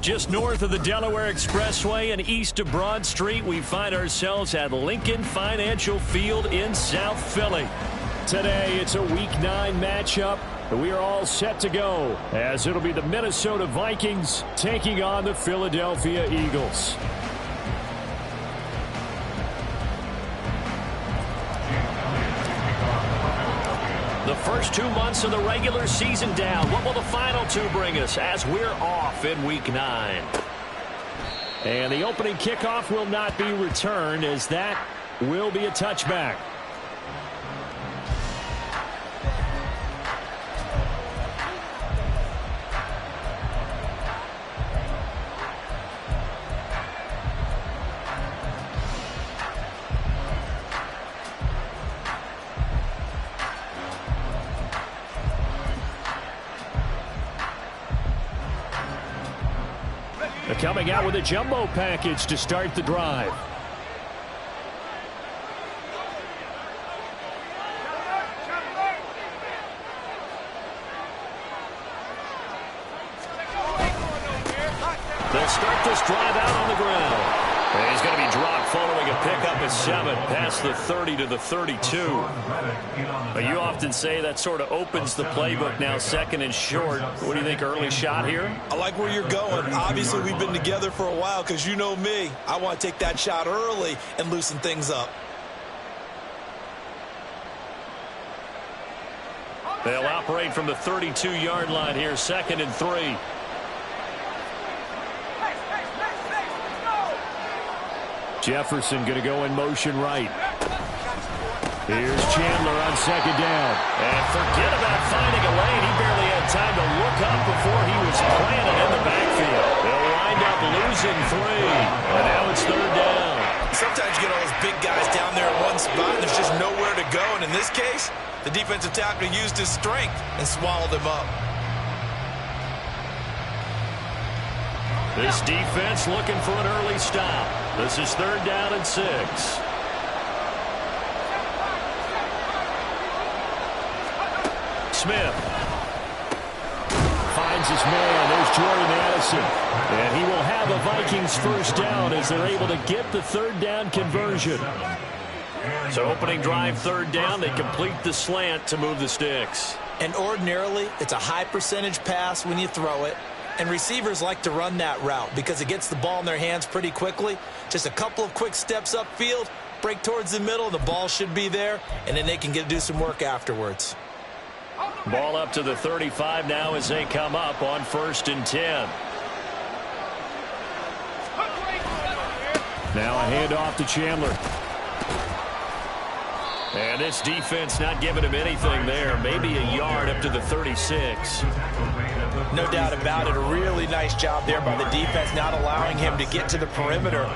Just north of the Delaware Expressway and east of Broad Street, we find ourselves at Lincoln Financial Field in South Philly. Today, it's a Week 9 matchup, and we are all set to go, as it'll be the Minnesota Vikings taking on the Philadelphia Eagles. The first 2 months of the regular season down. What will the final 2 bring us as we're off in Week 9? And the opening kickoff will not be returned, as that will be a touchback. Coming out with a jumbo package to start the drive. They'll start this drive out on the ground. And he's going to be dropped following a pickup at 7 past the 30 to the 32. But you often say that sort of opens the playbook now, second and short. What do you think, early shot here? I like where you're going. Obviously, we've been together for a while because you know me. I want to take that shot early and loosen things up. They'll operate from the 32-yard line here, 2nd and 3. Jefferson going to go in motion right. Here's Chandler on 2nd down. And forget about finding a lane. He barely had time to look up before he was planted in the backfield. They'll wind up losing 3. And now it's 3rd down. Sometimes you get all those big guys down there in one spot and there's just nowhere to go. And in this case, the defensive tackle used his strength and swallowed him up. This defense looking for an early stop. This is 3rd down and 6. Smith finds his man. There's Jordan Addison. And he will have a Vikings first down as they're able to get the 3rd down conversion. So opening drive, 3rd down. They complete the slant to move the sticks. And ordinarily, it's a high percentage pass when you throw it. And receivers like to run that route because it gets the ball in their hands pretty quickly. Just a couple of quick steps upfield, break towards the middle, the ball should be there, and then they can do some work afterwards. Ball up to the 35 now as they come up on 1st and 10. Now a handoff to Chandler. And this defense not giving him anything there. Maybe a yard up to the 36. No doubt about it. A really nice job there by the defense, not allowing him to get to the perimeter.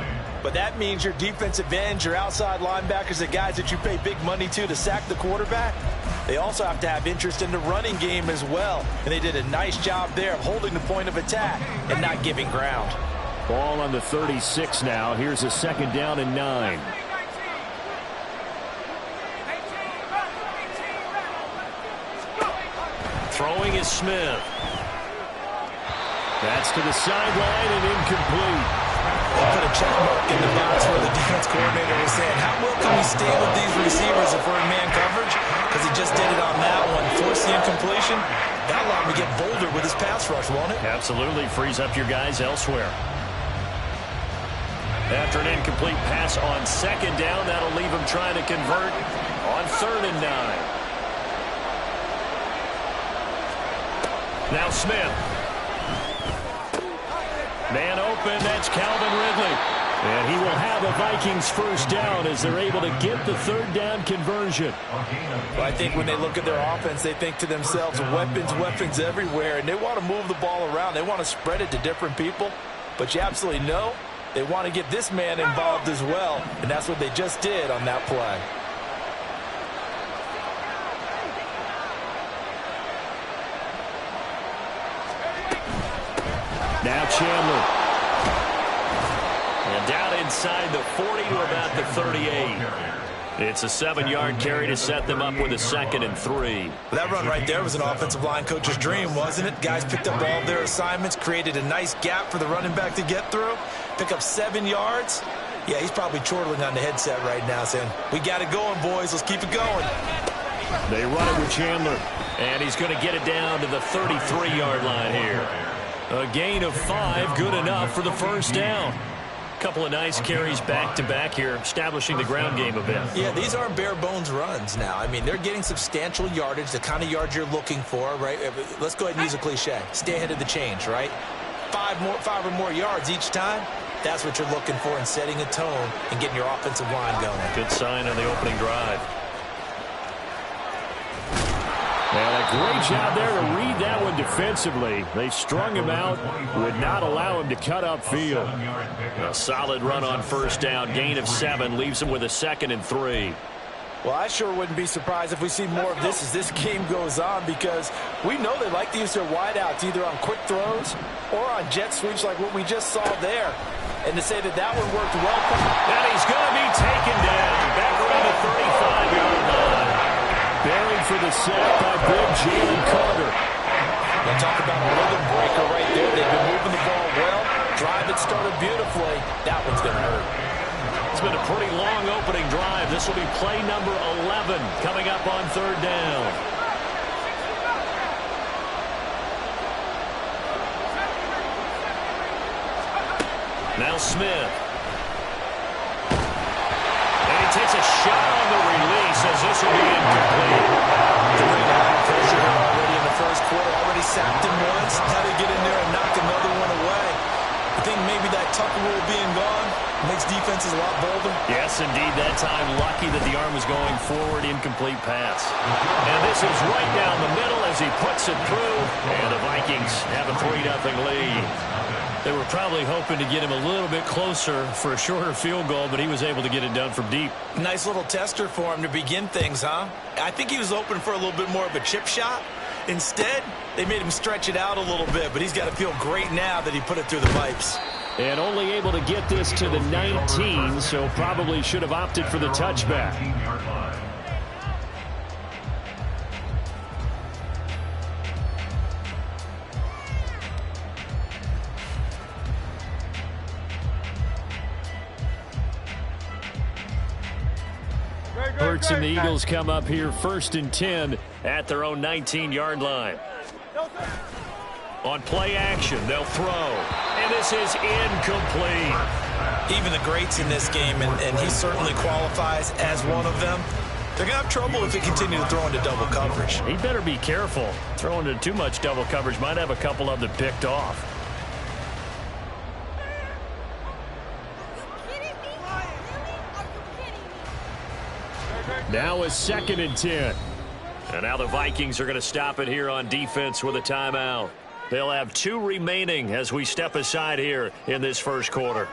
But that means your defensive ends, your outside linebackers, the guys that you pay big money to sack the quarterback, they also have to have interest in the running game as well. And they did a nice job there of holding the point of attack and not giving ground. Ball on the 36 now. Here's a 2nd down and 9. Throwing is Smith. That's to the sideline and incomplete. They put a check mark in the box where the defense coordinator was saying, how well can we stay with these receivers if we're in man coverage? Because he just did it on that one. Forced the incompletion. That allowed him to get bolder with his pass rush, won't it? Absolutely. Frees up your guys elsewhere. After an incomplete pass on 2nd down, that'll leave him trying to convert on 3rd and 9. Now Smith. Man open, that's Calvin Ridley. And he will have a Vikings first down as they're able to get the 3rd down conversion. Well, I think when they look at their offense, they think to themselves, weapons, weapons everywhere. And they want to move the ball around. They want to spread it to different people. But you absolutely know they want to get this man involved as well. And that's what they just did on that play. Now Chandler. And down inside the 40 to about the 38. It's a 7-yard carry to set them up with a 2nd and 3. That run right there was an offensive line coach's dream, wasn't it? Guys picked up all of their assignments, created a nice gap for the running back to get through, pick up 7 yards. Yeah, he's probably chortling on the headset right now saying, we got it going, boys. Let's keep it going. They run it with Chandler, and he's going to get it down to the 33-yard line here. A gain of 5, good enough for the first down. Couple of nice carries back-to-back here, establishing the ground game a bit. Yeah, these aren't bare-bones runs now. I mean, they're getting substantial yardage, the kind of yards you're looking for, right? Let's go ahead and use a cliche. Stay ahead of the change, right? 5 or more yards each time. That's what you're looking for in setting a tone and getting your offensive line going. Good sign on the opening drive. And a great job there to read that one defensively. They strung him out, would not allow him to cut upfield. A solid run on first down, gain of 7, leaves him with a 2nd and 3. Well, I sure wouldn't be surprised if we see more of this as this game goes on, because we know they like to use their wideouts either on quick throws or on jet sweeps like what we just saw there. And to say that one worked well. And he's going to be taken down back around the 35-yard line. Buried for the sack by big Jalen Carter. We'll talk about a rhythm breaker right there. They've been moving the ball well. Drive it started beautifully. That one's going to hurt. It's been a pretty long opening drive. This will be play number 11 coming up on 3rd down. Now Smith. And he takes a shot on the release as this will be incomplete. Pressure already in the first quarter. Already sacked him once. How to get in there and knock another one away. I think maybe that Tucker rule being gone makes defenses a lot bolder. Yes, indeed. That time lucky that the arm was going forward. Incomplete pass. And this is right down the middle as he puts it through. And the Vikings have a 3-0 lead. They were probably hoping to get him a little bit closer for a shorter field goal, but he was able to get it done from deep. Nice little tester for him to begin things, huh? I think he was open for a little bit more of a chip shot. Instead, they made him stretch it out a little bit, but he's got to feel great now that he put it through the pipes. And only able to get this to the 19, so probably should have opted for the touchback. Hurts and the Eagles come up here 1st and 10 at their own 19-yard line. On play action, they'll throw. And this is incomplete. Even the greats in this game, and he certainly qualifies as one of them, they're going to have trouble if they continue to throw into double coverage. He better be careful. Throwing into too much double coverage might have a couple of them picked off. Now a 2nd and 10. And now the Vikings are going to stop it here on defense with a timeout. They'll have 2 remaining as we step aside here in this first quarter.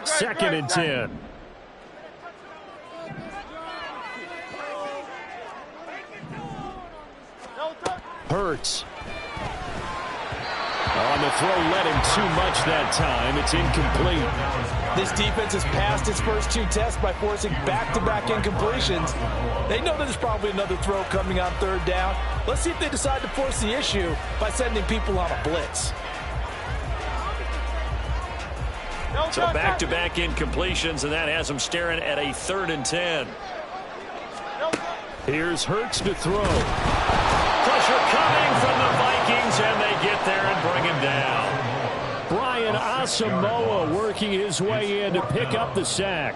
Second and 10. Hurts. On the throw, led him too much that time. It's incomplete. This defense has passed its first 2 tests by forcing back-to-back incompletions. They know that there's probably another throw coming on 3rd down. Let's see if they decide to force the issue by sending people on a blitz. So back-to-back incompletions, and that has them staring at a 3rd and 10. Here's Hurts to throw. Pressure coming from the Vikings, and they get there and bring him down. Brian Asamoah working his way in to pick up the sack.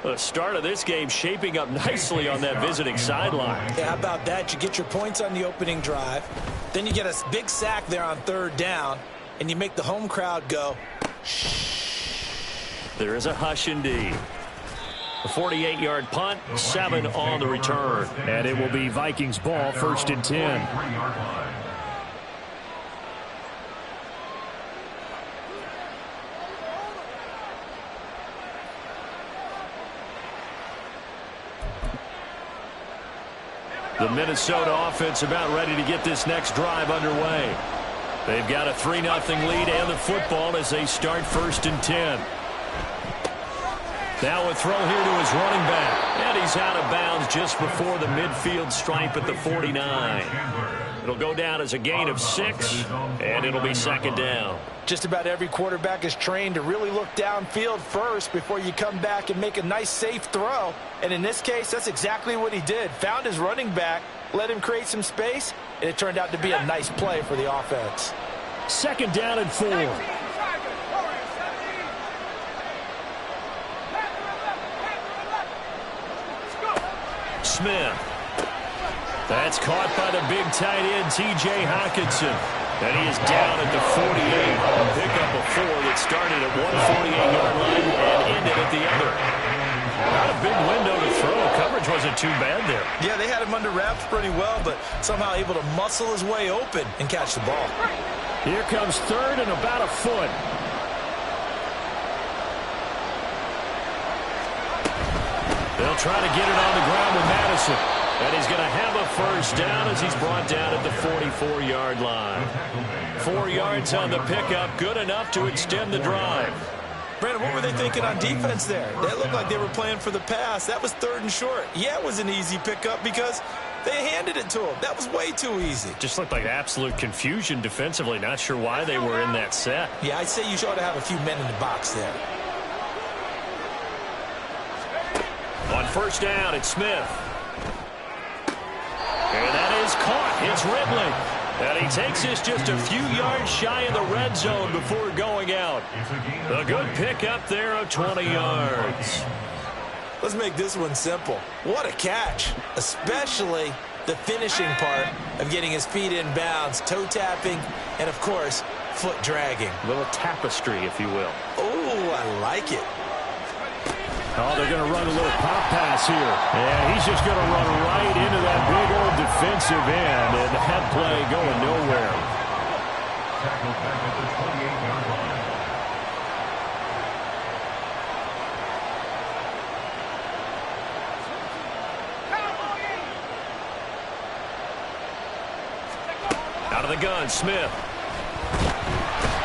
The start of this game shaping up nicely on that visiting sideline. Yeah, how about that? You get your points on the opening drive. Then you get a big sack there on 3rd down, and you make the home crowd go, shh. There is a hush indeed. A 48-yard punt, 7 on the return. And it will be Vikings ball, 1st and 10. The Minnesota offense about ready to get this next drive underway. They've got a 3-0 lead and the football as they start 1st and 10. Now a throw here to his running back. And he's out of bounds just before the midfield stripe at the 49. It'll go down as a gain of 6, and it'll be 2nd down. Just about every quarterback is trained to really look downfield first before you come back and make a nice, safe throw. And in this case, that's exactly what he did. Found his running back, let him create some space, and it turned out to be a nice play for the offense. 2nd down and 4. Smith. That's caught by the big tight end, T.J. Hockenson. And he is down at the 48. A pickup of 4 that started at 148-yard line and ended at the other. Not a big window to throw. Coverage wasn't too bad there. Yeah, they had him under wraps pretty well, but somehow able to muscle his way open and catch the ball. Here comes 3rd and about a foot. They'll try to get it on the ground with Madison. And he's going to have a 1st down as he's brought down at the 44-yard line. 4 yards on the pickup, good enough to extend the drive. Brandon, what were they thinking on defense there? They looked like they were playing for the pass. That was 3rd and short. Yeah, it was an easy pickup because they handed it to him. That was way too easy. Just looked like absolute confusion defensively. Not sure why they were in that set. Yeah, I'd say you ought to have a few men in the box there. On 1st down, it's Smith. And that is caught. It's Ridley. And he takes us just a few yards shy of the red zone before going out. A good pickup there of 20 yards. Let's make this one simple. What a catch, especially the finishing part of getting his feet in bounds, toe tapping, and, of course, foot dragging. A little tapestry, if you will. Oh, I like it. Oh, they're going to run a little pop pass here. And he's just going to run right into that big old defensive end. And that play going nowhere. Back at the 28-yard line. Out of the gun, Smith.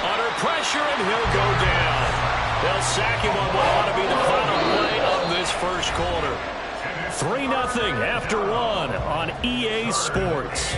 Under pressure, and he'll go down. They'll sack him on what ought to be the final play of this 1st quarter. 3-0 after 1 on EA Sports.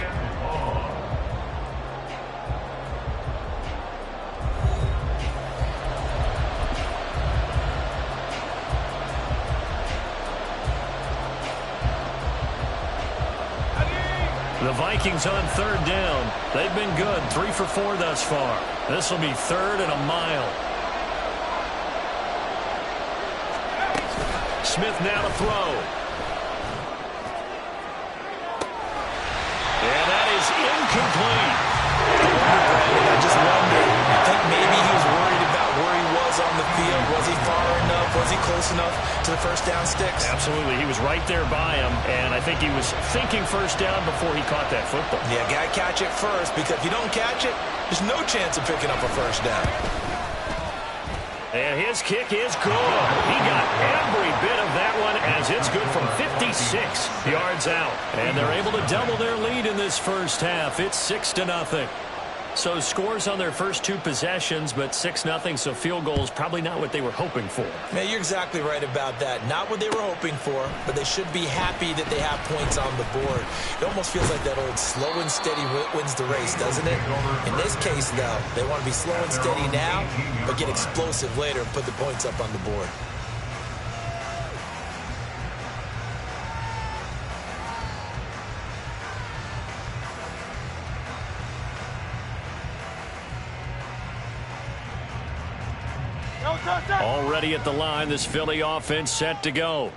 The Vikings on 3rd down. They've been good, 3 for 4 thus far. This will be 3rd and a mile. Smith now to throw. And that is incomplete. I just wonder, I think maybe he was worried about where he was on the field. Was he far enough? Was he close enough to the 1st down sticks? Absolutely. He was right there by him, and I think he was thinking 1st down before he caught that football. Yeah, got to catch it first, because if you don't catch it, there's no chance of picking up a 1st down. And his kick is good. He got every bit of that one as it's good from 56 yards out. And they're able to double their lead in this 1st half. It's 6-0. So scores on their first 2 possessions, but 6-0, so field goals probably not what they were hoping for. Man, you're exactly right about that. Not what they were hoping for, but they should be happy that they have points on the board. It almost feels like that old slow and steady wins the race, doesn't it? In this case, though, they want to be slow and steady now, but get explosive later and put the points up on the board. Already at the line, this Philly offense set to go.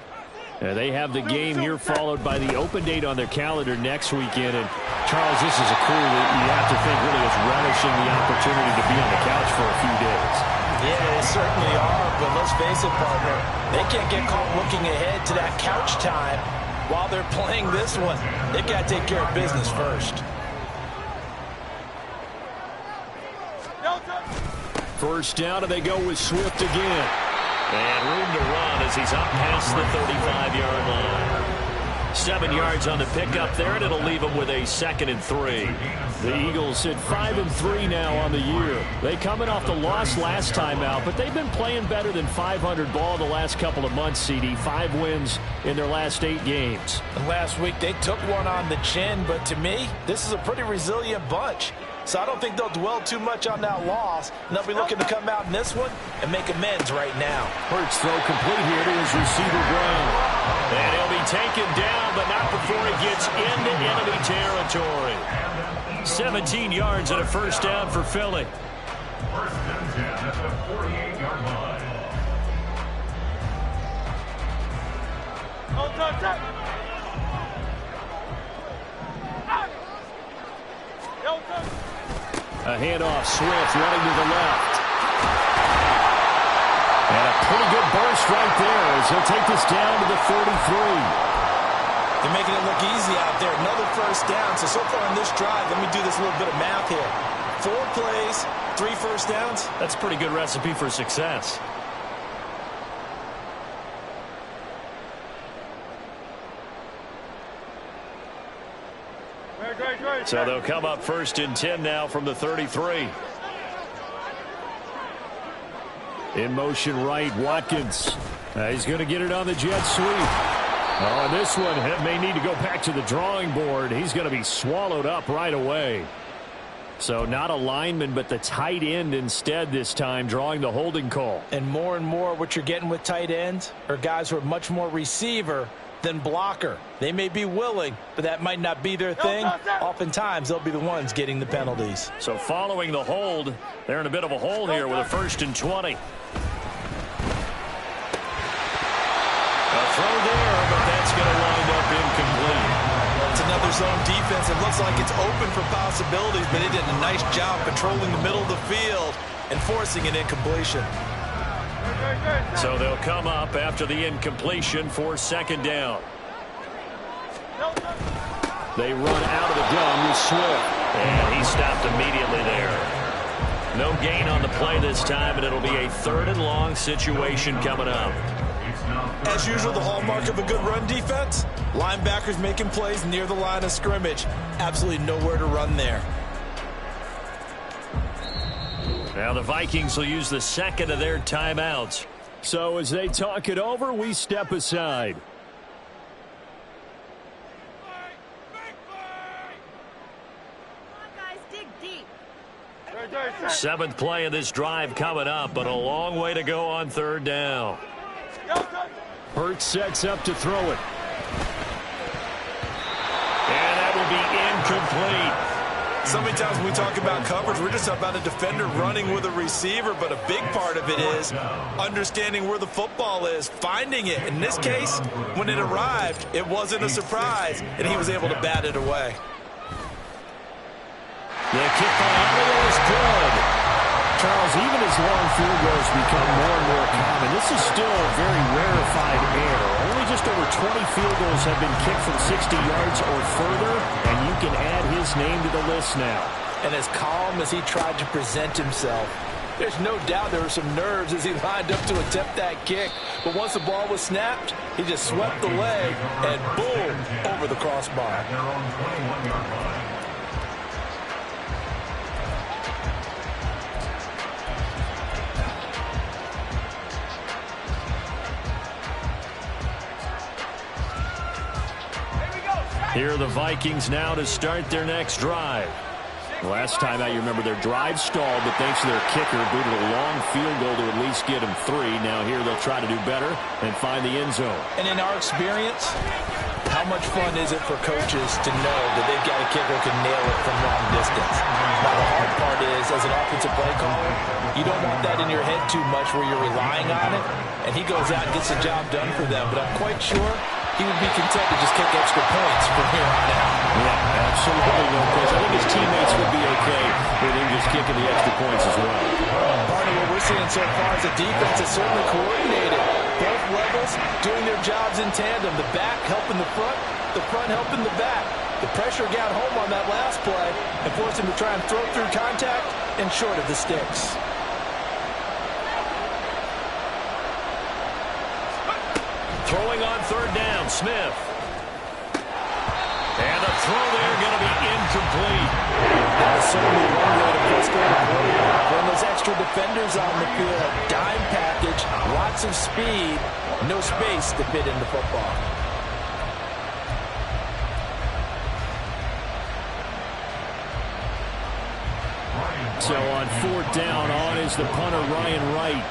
They have the game here followed by the open date on their calendar next weekend. And, Charles, this is a crew that you have to think really is relishing the opportunity to be on the couch for a few days. Yeah, they certainly are, but let's face it, partner. They can't get caught looking ahead to that couch time while they're playing this one. They've got to take care of business first. 1st down, and they go with Swift again. And room to run as he's up past the 35-yard line. 7 yards on the pickup there, and it'll leave them with a 2nd and 3. The Eagles sit 5-3 now on the year. They coming off the loss last time out, but they've been playing better than 500 ball the last couple of months, CD. 5 wins in their last 8 games. And last week they took one on the chin, but to me, this is a pretty resilient bunch. So I don't think they'll dwell too much on that loss, and they'll be looking to come out in this one and make amends right now. Hurts throw complete here to his receiver Brown. And he'll be taken down, but not before he gets into enemy territory. 17 yards and a first down for Philly. First and 10 at the 48-yard line. A handoff, Swift running to the left. And a pretty good burst right there as he'll take this down to the 33. They're making it look easy out there. Another first down. So far in this drive, let me do this little bit of math here. 4 plays, 3 first downs. That's a pretty good recipe for success. So they'll come up 1st and 10 now from the 33. In motion right, Watkins. He's going to get it on the jet sweep. Oh, and this one may need to go back to the drawing board. He's going to be swallowed up right away. So not a lineman, but the tight end instead this time, drawing the holding call. And more what you're getting with tight ends are guys who are much more receiver than blocker. They may be willing, but that might not be their thing. Oftentimes, they'll be the ones getting the penalties. So following the hold, they're in a bit of a hole here with a 1st and 20. A throw there, but that's going to wind up incomplete. It's another zone defense. It looks like it's open for possibilities, but they did a nice job patrolling the middle of the field and forcing an incompletion. So they'll come up after the incompletion for 2nd down. They run out of the gun with Swift. And he stopped immediately there. No gain on the play this time, and it'll be a 3rd and long situation coming up. As usual, the hallmark of a good run defense, linebackers making plays near the line of scrimmage. Absolutely nowhere to run there. Now the Vikings will use the 2nd of their timeouts. So as they talk it over, we step aside. Seventh play of this drive coming up, but a long way to go on 3rd down. Hurts sets up to throw it. And that will be incomplete. So many times when we talk about coverage, we're just about a defender running with a receiver, but a big part of it is understanding where the football is, finding it. In this case, when it arrived, it wasn't a surprise, and he was able to bat it away. The kick by Aesl is good. Charles, even as long field goals become more and more common, this is still a very rarefied air. Only just over 20 field goals have been kicked from 60 yards or further, and you can add his name to the list now. And as calm as he tried to present himself, there's no doubt there were some nerves as he lined up to attempt that kick. But once the ball was snapped, he just swept the leg and boom, over the crossbar. Their own 21-yard line. Here are the Vikings now to start their next drive. Last time out, you remember their drive stalled, but thanks to their kicker, booted a long field goal to at least get them 3. Now here they'll try to do better and find the end zone. And in our experience, how much fun is it for coaches to know that they've got a kicker who can nail it from long distance? Now the hard part is, as an offensive play caller, you don't want that in your head too much where you're relying on it, and he goes out and gets the job done for them. But I'm quite sure he would be content to just kick extra points from here on out. Yeah, absolutely, no question. I think his teammates would be okay with him just kicking the extra points as well. Part of what we're seeing so far is the defense is certainly coordinated. Both levels doing their jobs in tandem. The back helping the front helping the back. The pressure got home on that last play and forced him to try and throw through contact and short of the sticks. Throwing on 3rd down, Smith. the throw there going to be incomplete. That's certainly one way to frustrate a quarterback. When those extra defenders on the field, dime package, lots of speed, no space to fit in the football. So on fourth down, on is the punter, Ryan Wright.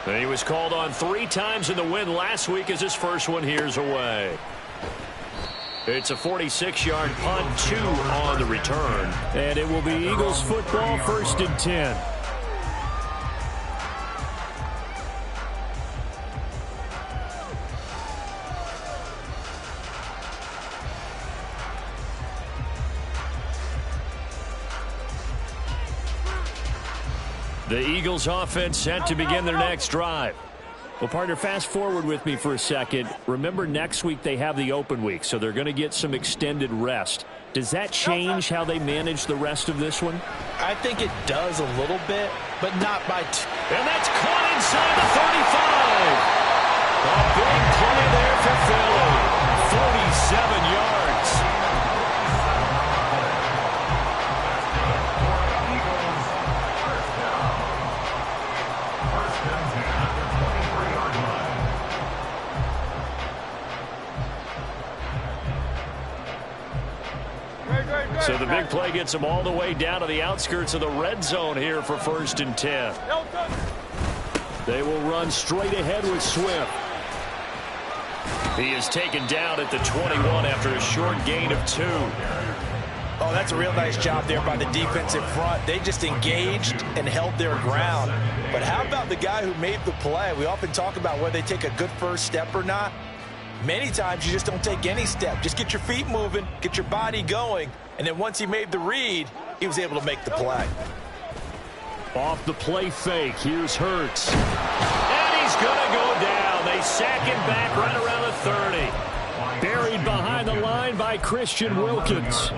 And he was called on 3 times in the win last week as his first one here's away. It's a 46-yard punt, 2 on the return. And it will be Eagles football, 1st and 10. The Eagles offense set to begin their next drive. Well, partner, fast forward with me for a second. Remember, next week they have the open week, so they're going to get some extended rest. Does that change how they manage the rest of this one? I think it does a little bit, but not by And that's caught inside the 35. A big play there for Philly. 47 yards. So the big play gets them all the way down to the outskirts of the red zone here for 1st and 10. They will run straight ahead with Swift. He is taken down at the 21 after a short gain of 2. Oh, that's a real nice job there by the defensive front. They just engaged and held their ground. But how about the guy who made the play? We often talk about whether they take a good first step or not. Many times you just don't take any step. Just get your feet moving, get your body going, and then once he made the read, he was able to make the play. Off the play fake, here's Hurts. And he's going to go down. They sack him back right around the 30. Buried behind the line by Christian Wilkins.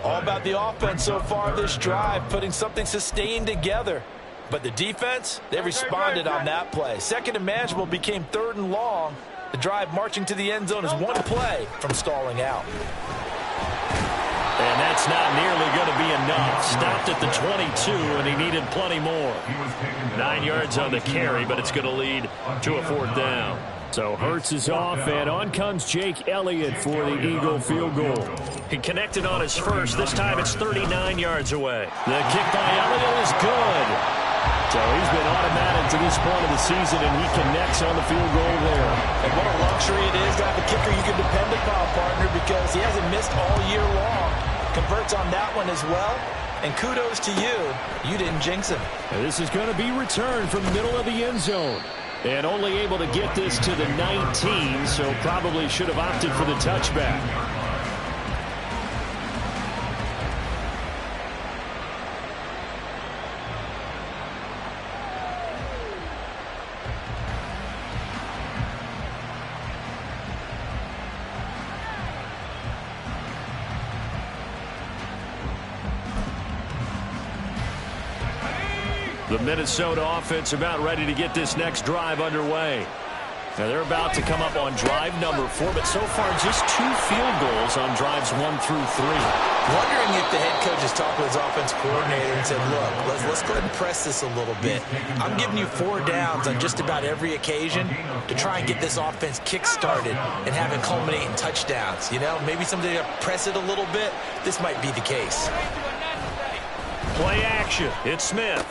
All about the offense so far this drive, putting something sustained together. But the defense, they responded on that play. Second and manageable became 3rd and long. The drive marching to the end zone is one play from stalling out. And that's not nearly going to be enough. Stopped at the 22, and he needed plenty more. 9 yards on the carry, but it's going to lead to a 4th down. So Hurts is off, and on comes Jake Elliott for the Eagle field goal. He connected on his first. This time it's 39 yards away. The kick by Elliott is good. So he's been automatic to this point of the season, and he connects on the field goal there. And what a luxury it is to have a kicker you can depend upon, partner, because he hasn't missed all year long. Converts on that one as well. And kudos to you. You didn't jinx him. And this is going to be returned from the middle of the end zone. And only able to get this to the 19, so probably should have opted for the touchback. The Minnesota offense about ready to get this next drive underway. Now they're about to come up on drive number 4, but so far just 2 field goals on drives 1 through 3. Wondering if the head coach has talked with his offense coordinator and said, look, let's go ahead and press this a little bit. I'm giving you 4 downs on just about every occasion to try and get this offense kick-started and have it culminate in touchdowns. You know, maybe somebody to press it a little bit. This might be the case. Play action. It's Smith.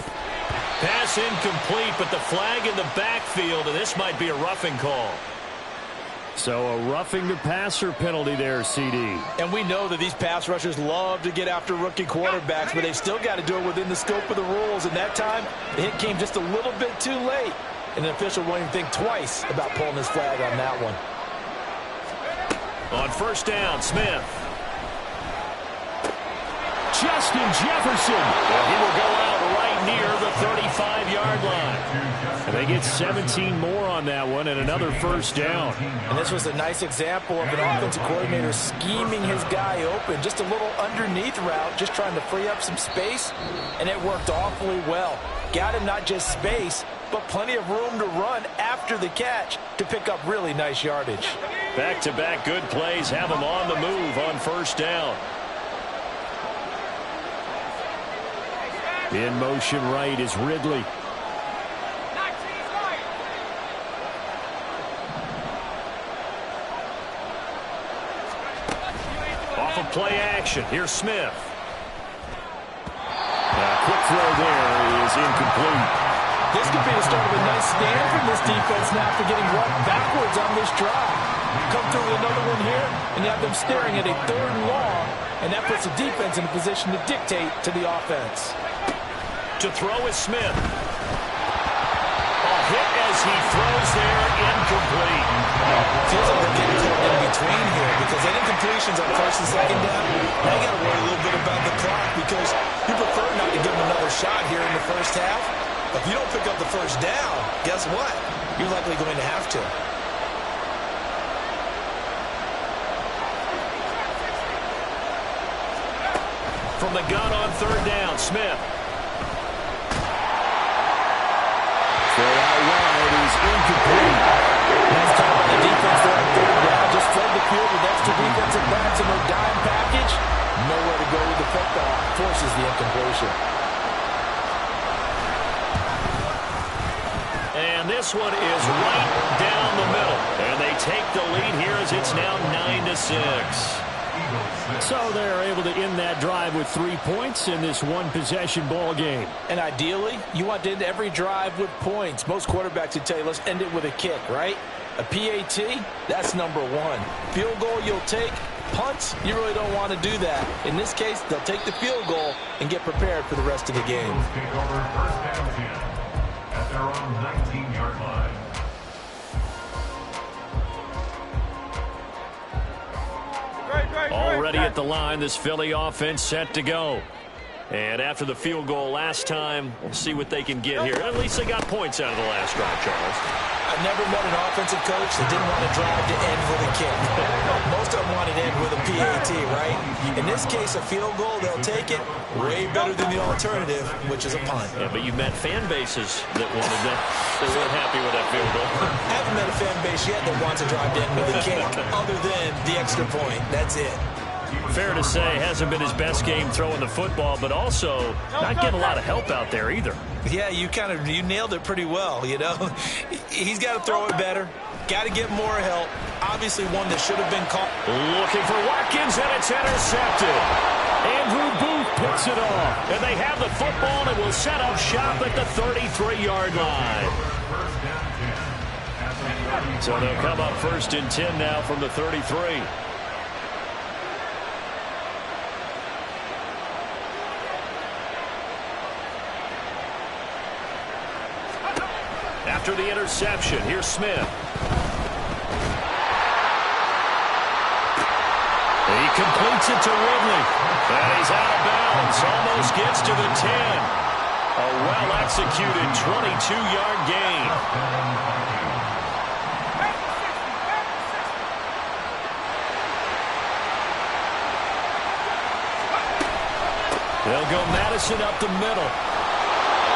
Pass incomplete, but the flag in the backfield, and this might be a roughing call. So a roughing the passer penalty there, CD. And we know that these pass rushers love to get after rookie quarterbacks, but they've still got to do it within the scope of the rules. And that time, the hit came just a little bit too late. And the official won't even think twice about pulling his flag on that one. On first down, Smith. Justin Jefferson. Well, he will go out right near the 35-yard line. And they get 17 more on that one and another first down. And this was a nice example of an offensive coordinator scheming his guy open. Just a little underneath route, just trying to free up some space, and it worked awfully well. Got him not just space, but plenty of room to run after the catch to pick up really nice yardage. Back-to-back good plays have him on the move on first down. In motion right is Ridley. Off of play action. Here's Smith. Quick throw there is incomplete. This could be the start of a nice stand from this defense now for getting walked backwards on this drive. Come through with another one here, and you have them staring at a 3rd and long, and that puts the defense in a position to dictate to the offense. To throw is Smith. A hit as he throws there, incomplete. Feels like they're getting caught in between here because any completions on 1st and 2nd down, now you got to worry a little bit about the clock because you prefer not to give them another shot here in the first half. If you don't pick up the first down, guess what? You're likely going to have to. From the gun on 3rd down, Smith. Throw out wide is incomplete. Nice call by the defense there on 3rd down. Just flood the field with extra defensive backs in their dime package. Nowhere to go with the football. Forces the incompletion. And this one is right down the middle. And they take the lead here as it's now 9-6. So they're able to end that drive with 3 points in this one-possession ball game. And ideally, you want to end every drive with points. Most quarterbacks would tell you, let's end it with a kick, right? A PAT, that's number 1. Field goal you'll take. Punts, you really don't want to do that. In this case, they'll take the field goal and get prepared for the rest of the game. Take over 1st and 10 at their own 19-yard line. Already at the line, this Philly offense set to go. And after the field goal last time, we'll see what they can get here. At least they got points out of the last drive, Charles. I've never met an offensive coach that didn't want to drive to end with a kick. Most of them want to end with a PAT, right? In this case, a field goal, they'll take it. Way better than the alternative, which is a punt. Yeah, but you've met fan bases that wanted that. They weren't happy with that field goal. I haven't met a fan base yet that wants to drive to end with a kick, other than the extra point. That's it. Fair to say, hasn't been his best game throwing the football, but also not getting a lot of help out there either. Yeah, you nailed it pretty well, you know. He's got to throw it better. Got to get more help. Obviously one that should have been caught. Looking for Watkins, and it's intercepted. Andrew Booth picks it off. And they have the football and will set up shop at the 33-yard line. So they'll come up 1st and 10 now from the 33. After the interception, here's Smith. He completes it to Ridley. And he's out of bounds. Almost gets to the 10. A well-executed 22-yard gain. They'll go Madison up the middle.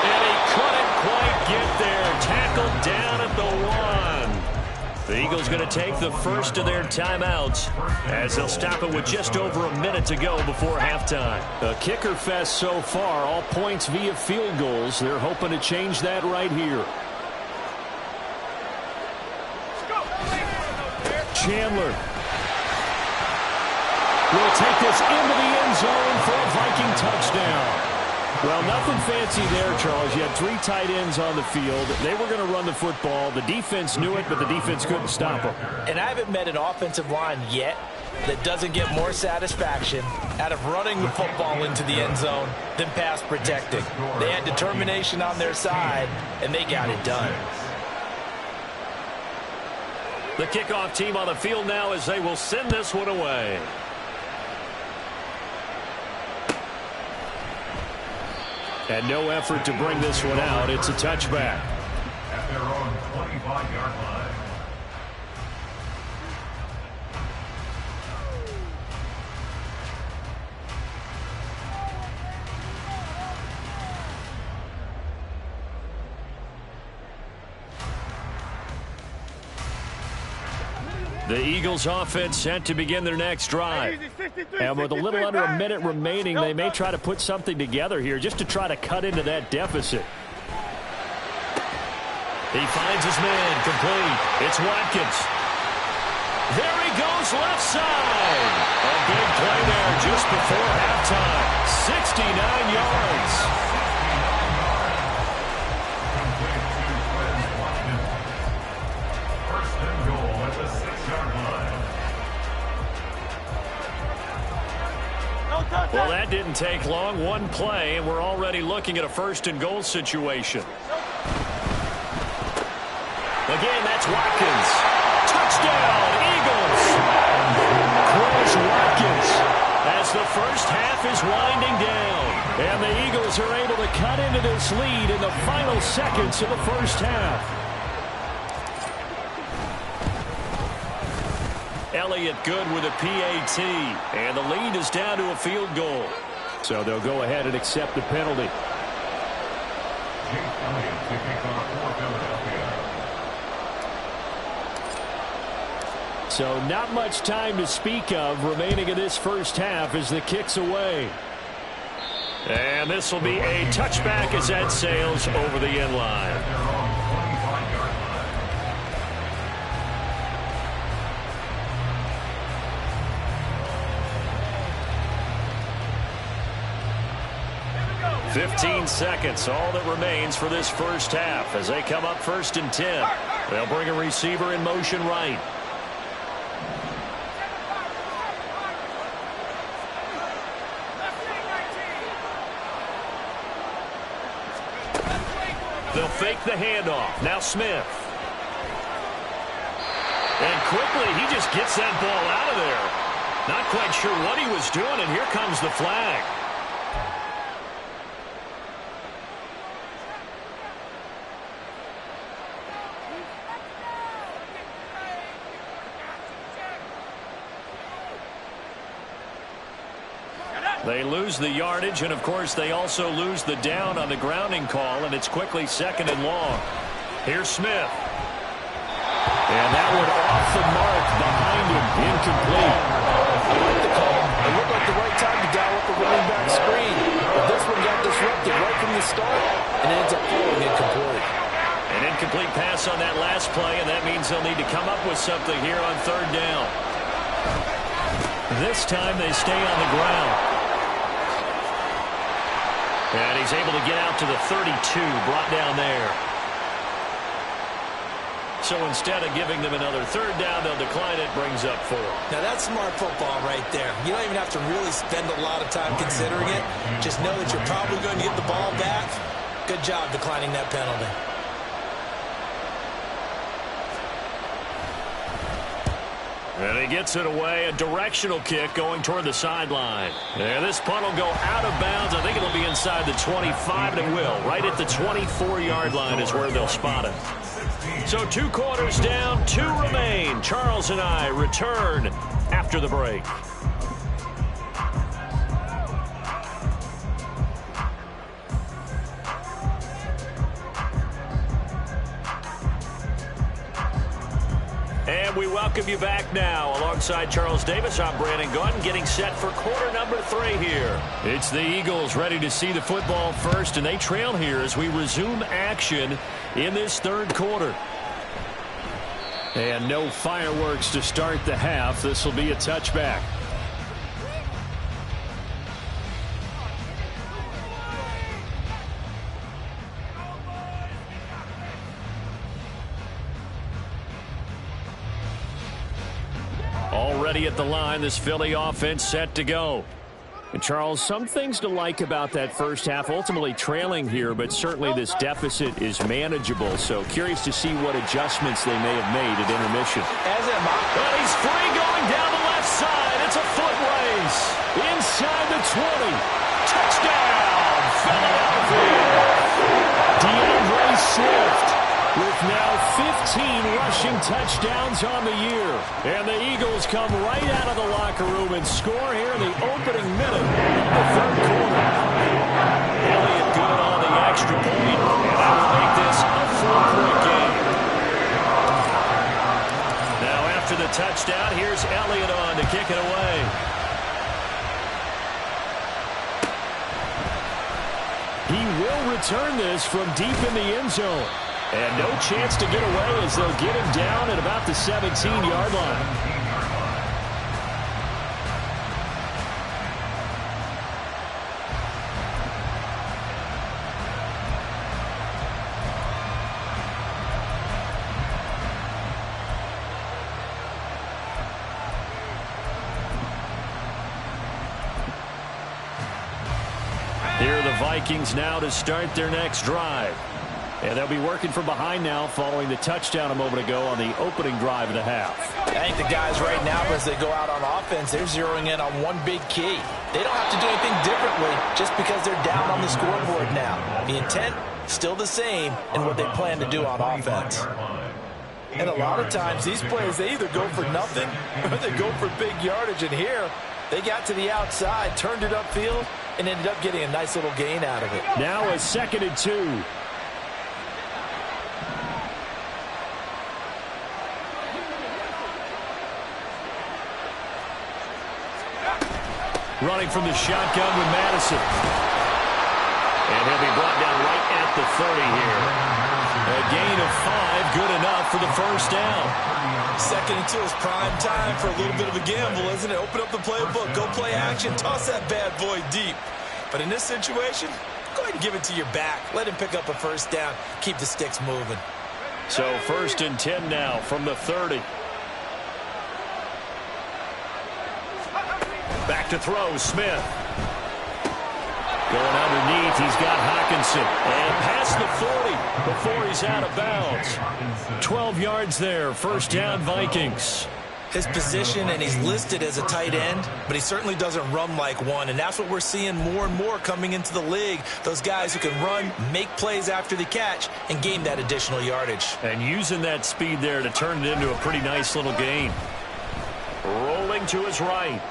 And he couldn't quite get there. Tackled down at the 1. The Eagles going to take the first of their timeouts as they'll stop it with just over a minute to go before halftime. A kicker fest so far, all points via field goals. They're hoping to change that right here. Chandler will take this into the end zone for a Viking touchdown. Well, nothing fancy there, Charles. You had 3 tight ends on the field. They were going to run the football. The defense knew it, but the defense couldn't stop them. And I haven't met an offensive line yet that doesn't get more satisfaction out of running the football into the end zone than pass protecting. They had determination on their side, and they got it done. The kickoff team on the field now as they will send this one away. And no effort to bring this one out. It's a touchback. 25-yard line. The Eagles offense set to begin their next drive. And with a little under a minute remaining, they may try to put something together here just to try to cut into that deficit. He finds his man, complete. It's Watkins. There he goes, left side. A big play there just before halftime. 69 yards. First and goal at the 6-yard line. Well, that didn't take long. One play, and we're already looking at a first and goal situation. Again, that's Watkins. Touchdown, Eagles. Chris Watkins as the first half is winding down. And the Eagles are able to cut into this lead in the final seconds of the first half. Elliott good with a PAT. And the lead is down to a field goal. So they'll go ahead and accept the penalty. Jake Elliott to kick off for Philadelphia. So not much time to speak of remaining in this first half as the kick's away. And this will be a touchback as that sails over the end line. At their own 25-yard line. 15 seconds, all that remains for this first half as they come up first and 10. They'll bring a receiver in motion right. They'll fake the handoff. Now Smith. And quickly, he just gets that ball out of there. Not quite sure what he was doing, and here comes the flag. They lose the yardage, and of course they also lose the down on the grounding call, and it's quickly second and long. Here's Smith. And that one off the mark behind him, incomplete. I like the call. It looked like the right time to dial up the running back screen. But this one got disrupted right from the start, and ends up falling incomplete. An incomplete pass on that last play, and that means they'll need to come up with something here on third down. This time they stay on the ground. And he's able to get out to the 32, brought down there. So instead of giving them another third down, they'll decline it, brings up 4. Now that's smart football right there. You don't even have to really spend a lot of time considering it. Just know that you're probably going to get the ball back. Good job declining that penalty. And he gets it away, a directional kick going toward the sideline. And this punt will go out of bounds. I think it'll be inside the 25, and it will. Right at the 24-yard line is where they'll spot it. So 2 quarters down, 2 remain. Charles and I return after the break. And we welcome you back now. Alongside Charles Davis, I'm Brandon Gunn, getting set for quarter number 3 here. It's the Eagles ready to see the football first, and they trail here as we resume action in this third quarter. And no fireworks to start the half. This will be a touchback. Already at the line, this Philly offense set to go. And Charles, some things to like about that first half, ultimately trailing here, but certainly this deficit is manageable. So curious to see what adjustments they may have made at intermission. As am I. But he's free going down the left side. It's a foot race. Inside the 20. Touchdown, Philadelphia. DeAndre Swift with now 15 rushing touchdowns on the year. And the Eagles come right out of the locker room and score here in the opening minute of the third quarter. Elliott good on the extra point, and that will make this a 4-point game. Now after the touchdown, here's Elliott on to kick it away. He will return this from deep in the end zone. And no chance to get away as they'll get him down at about the 17-yard line. Here are the Vikings now to start their next drive. And they'll be working from behind now following the touchdown a moment ago on the opening drive of the half. I think the guys right now, as they go out on offense, they're zeroing in on one big key. They don't have to do anything differently just because they're down on the scoreboard now. The intent, still the same in what they plan to do on offense. And a lot of times, these plays, they either go for nothing or they go for big yardage. And here, they got to the outside, turned it upfield, and ended up getting a nice little gain out of it. Now a 2nd and 2. Running from the shotgun with Madison. And he'll be brought down right at the 30 here. A gain of 5, good enough for the first down. 2nd and 2 is prime time for a little bit of a gamble, isn't it? Open up the playbook, go play action, toss that bad boy deep. But in this situation, go ahead and give it to your back. Let him pick up a first down, keep the sticks moving. So 1st and 10 now from the 30. Back to throw, Smith. Going underneath, he's got Hockenson. And past the 40 before he's out of bounds. 12 yards there, first down Vikings. His position, and he's listed as a tight end, but he certainly doesn't run like one, and that's what we're seeing more and more coming into the league. Those guys who can run, make plays after the catch, and gain that additional yardage. And using that speed there to turn it into a pretty nice little gain. Rolling to his right.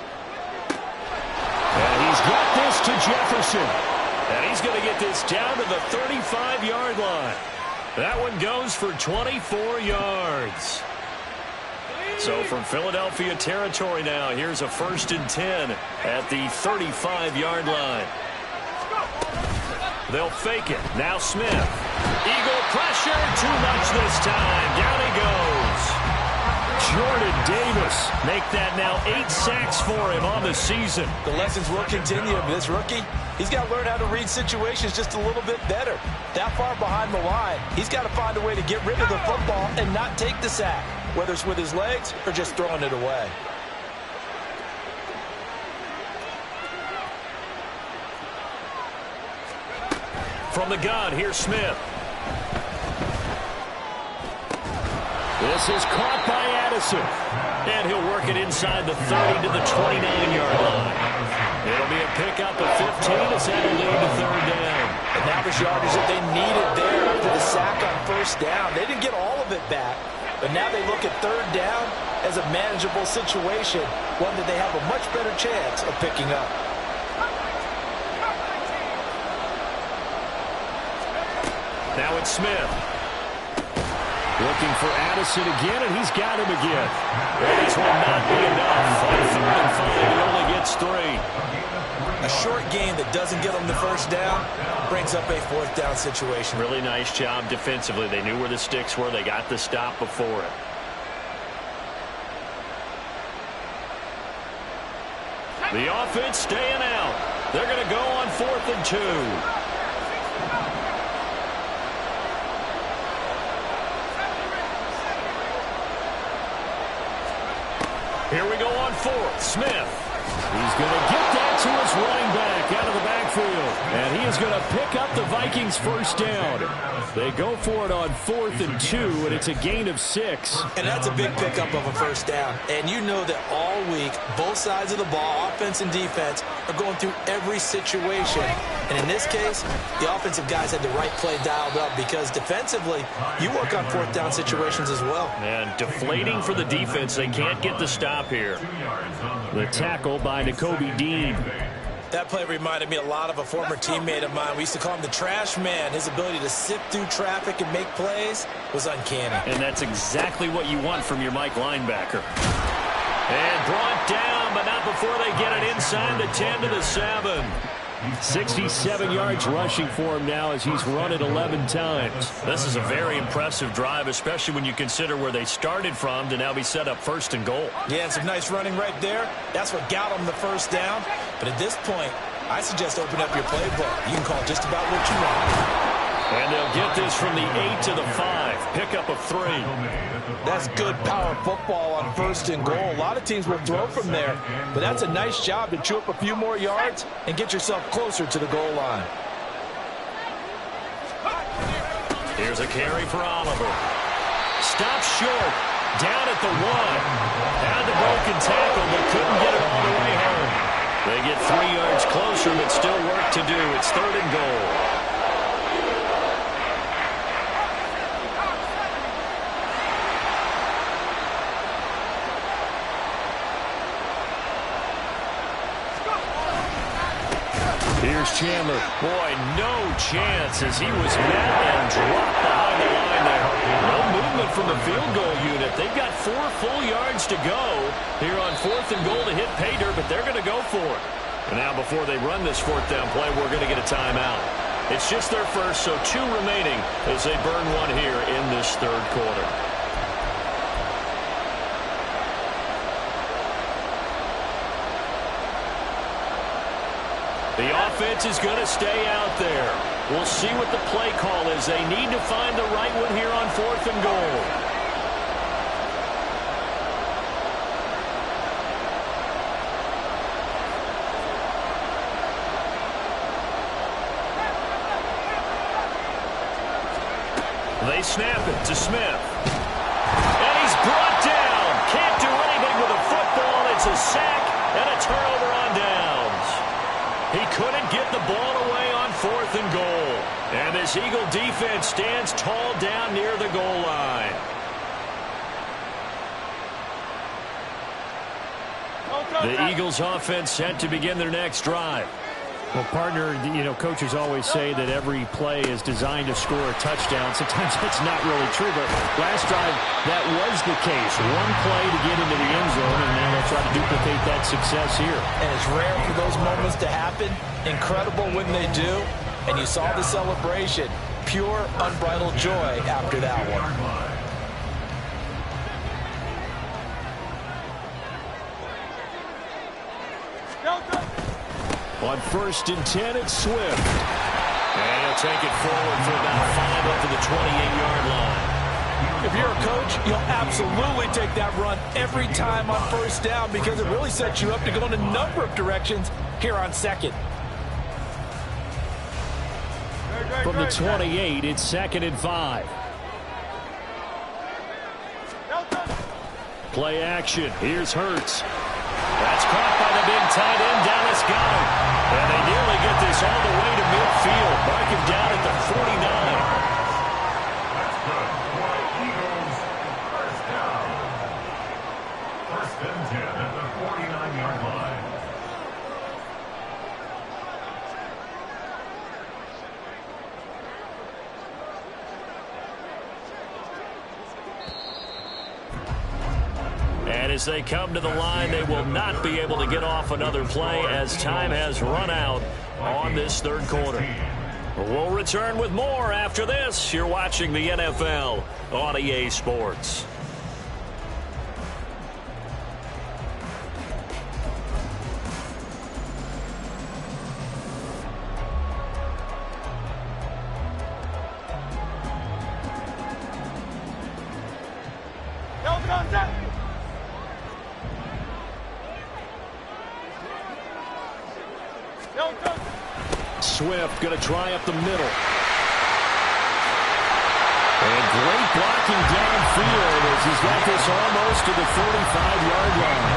And he's got this to Jefferson. And he's going to get this down to the 35-yard line. That one goes for 24 yards. So from Philadelphia territory now, here's a 1st and 10 at the 35-yard line. They'll fake it. Now Smith. Eagle pressure. Too much this time. Down he goes. Jordan Davis make that now 8 sacks for him on the season. The lessons will continue. This rookie, he's got to learn how to read situations just a little bit better. That far behind the line, he's got to find a way to get rid of the football and not take the sack, whether it's with his legs or just throwing it away. From the gun, here's Smith. This is caught by Addison. And he'll work it inside the 30 to the 29-yard line. It'll be a pickup of 15 as that'll lead to 3rd down. And that was yardage that they needed there after the sack on 1st down. They didn't get all of it back, but now they look at 3rd down as a manageable situation, one that they have a much better chance of picking up. Now it's Smith. Looking for Addison again, and he's got him again. And this will not be enough. On 3rd and 5, he only gets 3. A short gain that doesn't get them the first down brings up a 4th down situation. Really nice job defensively. They knew where the sticks were. They got the stop before it. The offense staying out. They're going to go on 4th and 2. Here we go on 4th. Smith. He's going to get that to his running back out of the backfield. And he is going to pick up the Vikings first down. They go for it on 4th and 2, and it's a gain of 6. And that's a big pickup of a first down. And you know that all week, both sides of the ball, offense and defense, are going through every situation. And in this case, the offensive guys had the right play dialed up because defensively, you work on 4th down situations as well. And deflating for the defense. They can't get the stop here. The tackle by Nakobe Dean. That play reminded me a lot of a former teammate of mine. We used to call him the trash man. His ability to sift through traffic and make plays was uncanny. And that's exactly what you want from your Mike linebacker. And brought down, but not before they get it inside the 10 to the 7. 67 yards rushing for him now as he's run it 11 times. This is a very impressive drive, especially when you consider where they started from to now be set up 1st and goal. Yeah, and some nice running right there. That's what got them the first down. But at this point, I suggest open up your playbook. You can call just about what you want. And they'll get this from the 8 to the 5. Pickup of 3. That's good power football on 1st and goal. A lot of teams will throw from there, but that's a nice job to chew up a few more yards and get yourself closer to the goal line. Here's a carry for Oliver. Stop short. Down at the 1. Had the broken tackle, but couldn't get it all the way home. They get 3 yards closer, but still work to do. It's 3rd and goal. Here's Chandler. Boy, no chance as he was met and dropped behind the line there. No movement from the field goal unit. They've got 4 full yards to go here on 4th and goal to hit pay dirt, but they're going to go for it. And now before they run this 4th down play, we're going to get a timeout. It's just their first, so 2 remaining as they burn 1 here in this 3rd quarter. The offense is going to stay out there. We'll see what the play call is. They need to find the right one here on 4th and goal. They snap it to Smith. And he's brought down. Can't do anything with a football. It's a sack and a turnover on downs. He couldn't get the ball away on 4th and goal. And this Eagle defense stands tall down near the goal line. The Eagles offense set to begin their next drive. Well, partner, you know, coaches always say that every play is designed to score a touchdown. Sometimes that's not really true, but last drive, that was the case. One play to get into the end zone, and now they'll try to duplicate that success here. And it's rare for those moments to happen. Incredible when they do. And you saw the celebration. Pure, unbridled joy after that one. On 1st and 10, it's Swift. And he'll take it forward for about 5 up to the 28-yard line. If you're a coach, you'll absolutely take that run every time on 1st down because it really sets you up to go in a number of directions here on 2nd. From the 28, it's 2nd and 5. Play action. Here's Hurts. That's caught by the big tight end. Dallas got him. And they nearly get this all the way to midfield. Mark him down at the 49. That's good. For Eagles, first down. 1st and 10 at the 49-yard line. And as they come to the line, they will not be able to get off another play as time has run out on this 3rd quarter. We'll return with more after this. You're watching the NFL on EA Sports. Swift going to try up the middle. And great blocking downfield as he's got this almost to the 45-yard line.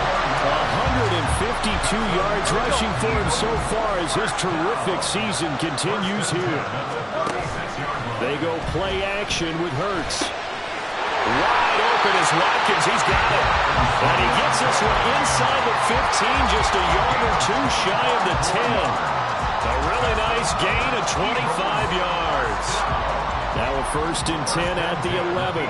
152 yards rushing for him so far as his terrific season continues here. They go play action with Hurts. Wide open is Watkins. He's got it. And he gets this one inside the 15, just a yard or two shy of the 10. A really nice gain of 25 yards. Now a 1st and 10 at the 11.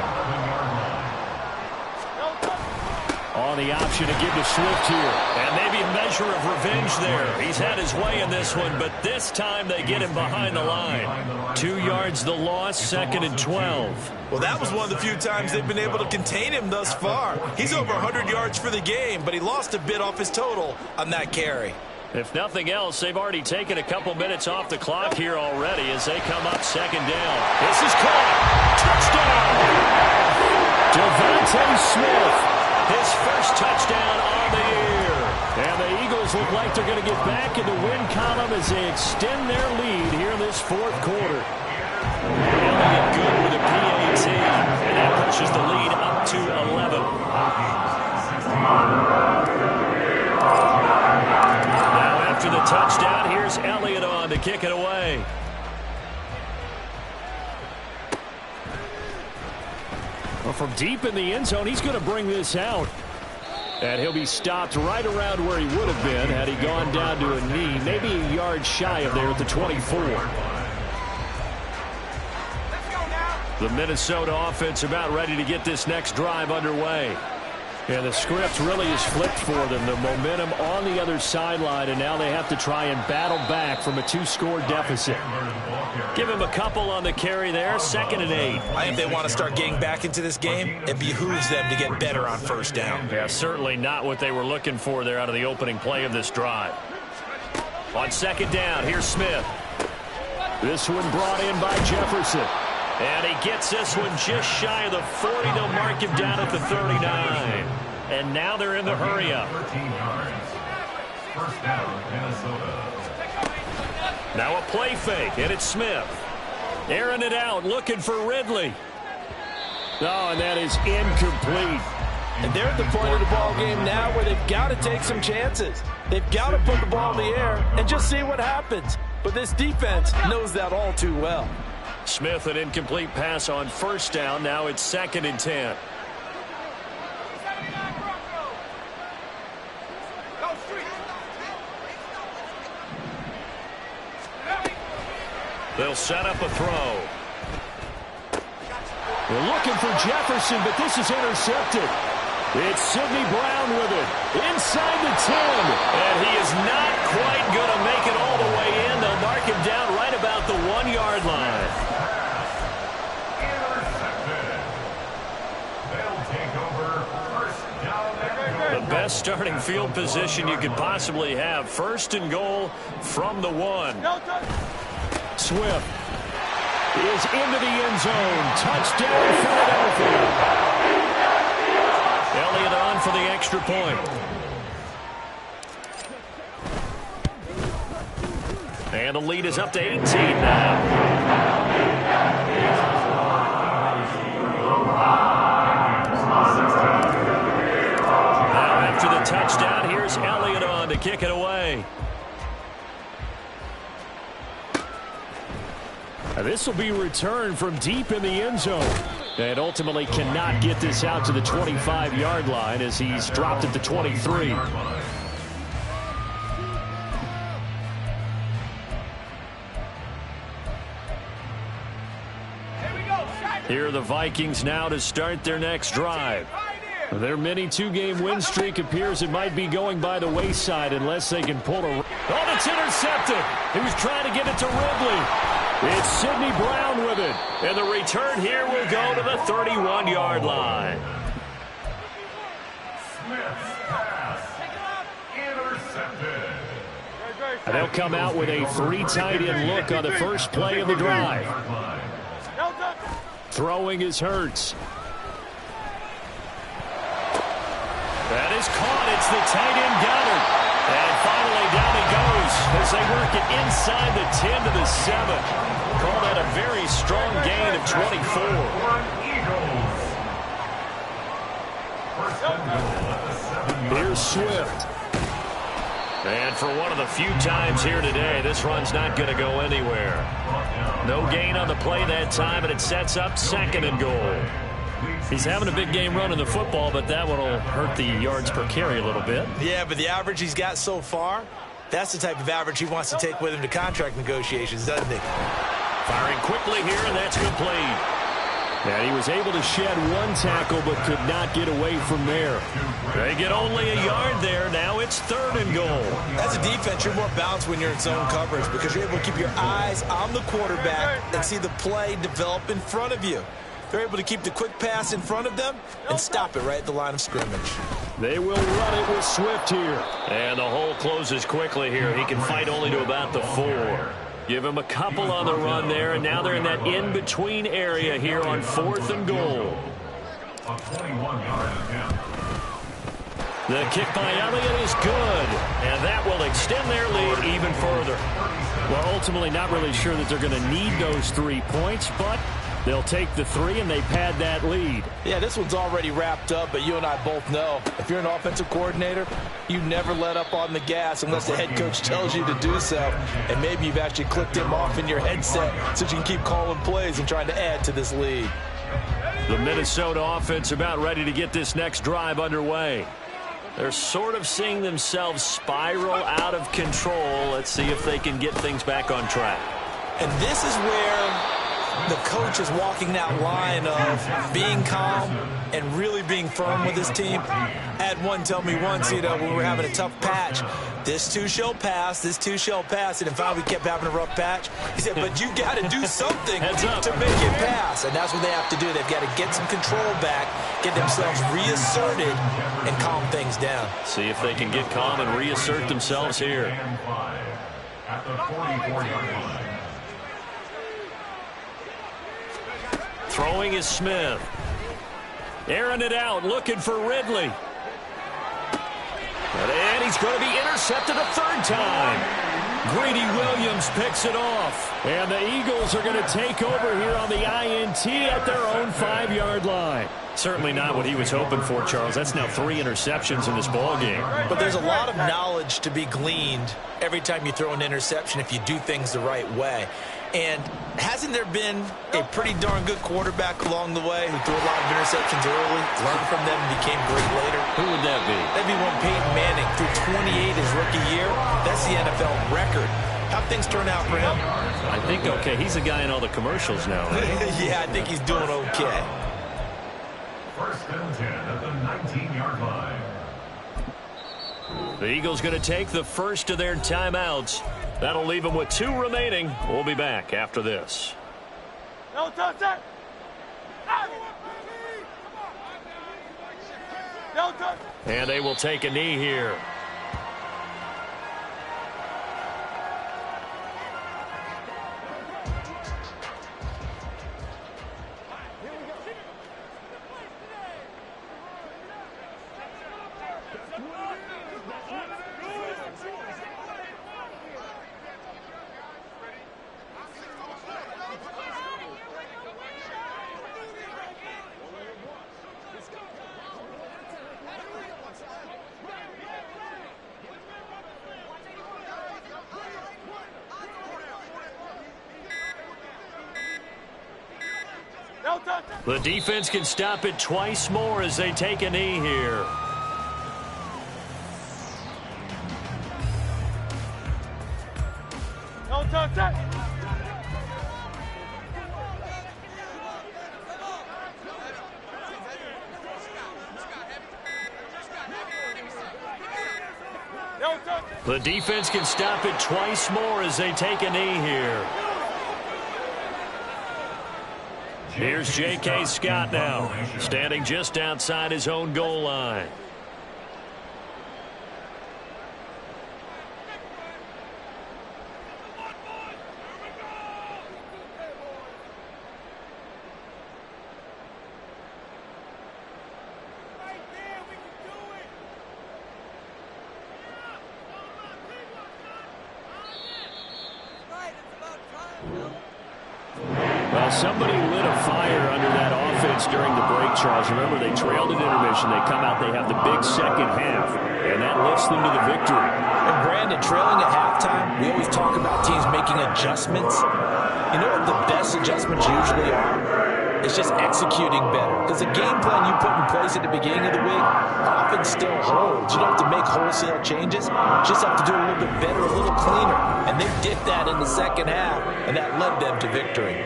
On the option to give to Swift here. And maybe a measure of revenge there. He's had his way in this one, but this time they get him behind the line. 2 yards the loss, 2nd and 12. Well, that was one of the few times they've been able to contain him thus far. He's over 100 yards for the game, but he lost a bit off his total on that carry. If nothing else, they've already taken a couple minutes off the clock here already as they come up 2nd down. This is caught. Touchdown! Devontae Smith. His first touchdown on the year. And the Eagles look like they're going to get back in the win column as they extend their lead here in this 4th quarter. Elliott good with a PAT. And that pushes the lead up to 11. Now after the touchdown, here's Elliott on to kick it away. Well, from deep in the end zone, he's going to bring this out. And he'll be stopped right around where he would have been had he gone down to a knee, maybe a yard shy of there at the 24. The Minnesota offense about ready to get this next drive underway. And the script really is flipped for them. The momentum on the other sideline, and now they have to try and battle back from a 2-score deficit. Give him a couple on the carry there, 2nd and 8. I think they want to start getting back into this game. It behooves them to get better on 1st down. Yeah, certainly not what they were looking for there out of the opening play of this drive. On 2nd down, here's Smith. This one brought in by Jefferson. And he gets this one just shy of the 40. They'll mark him down at the 39. And now they're in the hurry-up. 13 yards. 1st down, Minnesota. Now a play fake, and it's Smith. Airing it out, looking for Ridley. Oh, and that is incomplete. And they're at the point of the ball game now where they've got to take some chances. They've got to put the ball in the air and just see what happens. But this defense knows that all too well. Smith, an incomplete pass on 1st down. Now it's 2nd and 10. They'll set up a throw. They're looking for Jefferson, but this is intercepted. It's Sidney Brown with it. Inside the 10. And he is not quite going to make it all the way in. They'll mark him down right about the 1-yard line. The best starting field position you could possibly have. 1st and goal from the 1. Swift is into the end zone. Touchdown, Philadelphia. Elliott on for the extra point. And the lead is up to 18 now. After the touchdown, here's Elliott on to kick it away. This will be returned from deep in the end zone. And ultimately cannot get this out to the 25-yard line as he's dropped at the 23. Here are the Vikings now to start their next drive. Their mini 2-game win streak appears it might be going by the wayside unless they can pull a... Oh, it's intercepted. He was trying to get it to Ridley. It's Sidney Brown with it. And the return here will go to the 31-yard line. Smith's pass intercepted. And they'll come out with a 3 tight end look on the first play of the drive. Throwing is Hurts. That is caught. It's the tight end Goddard. And finally down he goes. as they work it inside the 10 to the 7. Call that a very strong gain of 24. Eagles. First and goal at the 7-yard Here's Swift. And for one of the few times here today, this run's not going to go anywhere. No gain on the play that time, and it sets up 2nd and goal. He's having a big game running the football, but that one will hurt the yards per carry a little bit. Yeah, but the average he's got so far, that's the type of average he wants to take with him to contract negotiations, doesn't he? Firing quickly here, and that's complete. And he was able to shed one tackle, but could not get away from there. They get only a yard there. Now it's 3rd and goal. As a defense, you're more balanced when you're in zone coverage because you're able to keep your eyes on the quarterback and see the play develop in front of you. They're able to keep the quick pass in front of them and stop it right at the line of scrimmage. They will run it with Swift here. And the hole closes quickly here. He can fight only to about the 4. Give him a couple on the run there, and now they're in that in-between area here on 4th and goal. A 21-yard attempt. The kick by Elliott is good, and that will extend their lead even further. Well, ultimately not really sure that they're going to need those 3 points, but they'll take the 3 and they pad that lead. Yeah, this one's already wrapped up, but you and I both know if you're an offensive coordinator, you never let up on the gas unless the head coach tells you to do so. And maybe you've actually clicked him off in your headset so you can keep calling plays and trying to add to this lead. The Minnesota offense about ready to get this next drive underway. They're sort of seeing themselves spiral out of control. Let's see if they can get things back on track. And this is where the coach is walking that line of being calm and really being firm with his team. I had one tell me once, when we were having a tough patch, this too shall pass, this too shall pass. And in fact, we kept having a rough patch. He said, but you got to do something to make it pass. And that's what they have to do. They've got to get some control back, get themselves reasserted, and calm things down. See if they can get calm and reassert themselves here. At the 44-yard line. Throwing is Smith. Airing it out, looking for Ridley. And he's going to be intercepted a 3rd time. Greedy Williams picks it off. And the Eagles are going to take over here on the INT at their own 5-yard line. Certainly not what he was hoping for, Charles. That's now 3 interceptions in this ball game. But there's a lot of knowledge to be gleaned every time you throw an interception if you do things the right way. And hasn't there been a pretty darn good quarterback along the way who threw a lot of interceptions early, learned from them, and became great later? Who would that be? That'd be one Peyton Manning threw 28 his rookie year. That's the NFL record. How'd things turn out for him? I think okay. He's the guy in all the commercials now, right? Yeah, I think he's doing okay. 1st and 10 at the 19-yard line. The Eagles going to take the first of their timeouts. That'll leave them with 2 remaining. We'll be back after this. No touch that. No touch. And they will take a knee here. The defense can stop it twice more as they take a knee here. No touch that. No touch. The defense can stop it twice more as they take a knee here. Here's J.K. Scott now, standing just outside his own goal line. Somebody lit a fire under that offense during the break, Charles. Remember, they trailed at intermission. They come out, they have the big second half, and that lifts them to the victory. And Brandon, trailing at halftime, we always talk about teams making adjustments. You know what the best adjustments usually are? It's just executing better. Because the game plan you put in place at the beginning of the week often still holds. You don't have to make wholesale changes. You just have to do a little bit better, a little cleaner. And they did that in the second half, and that led them to victory.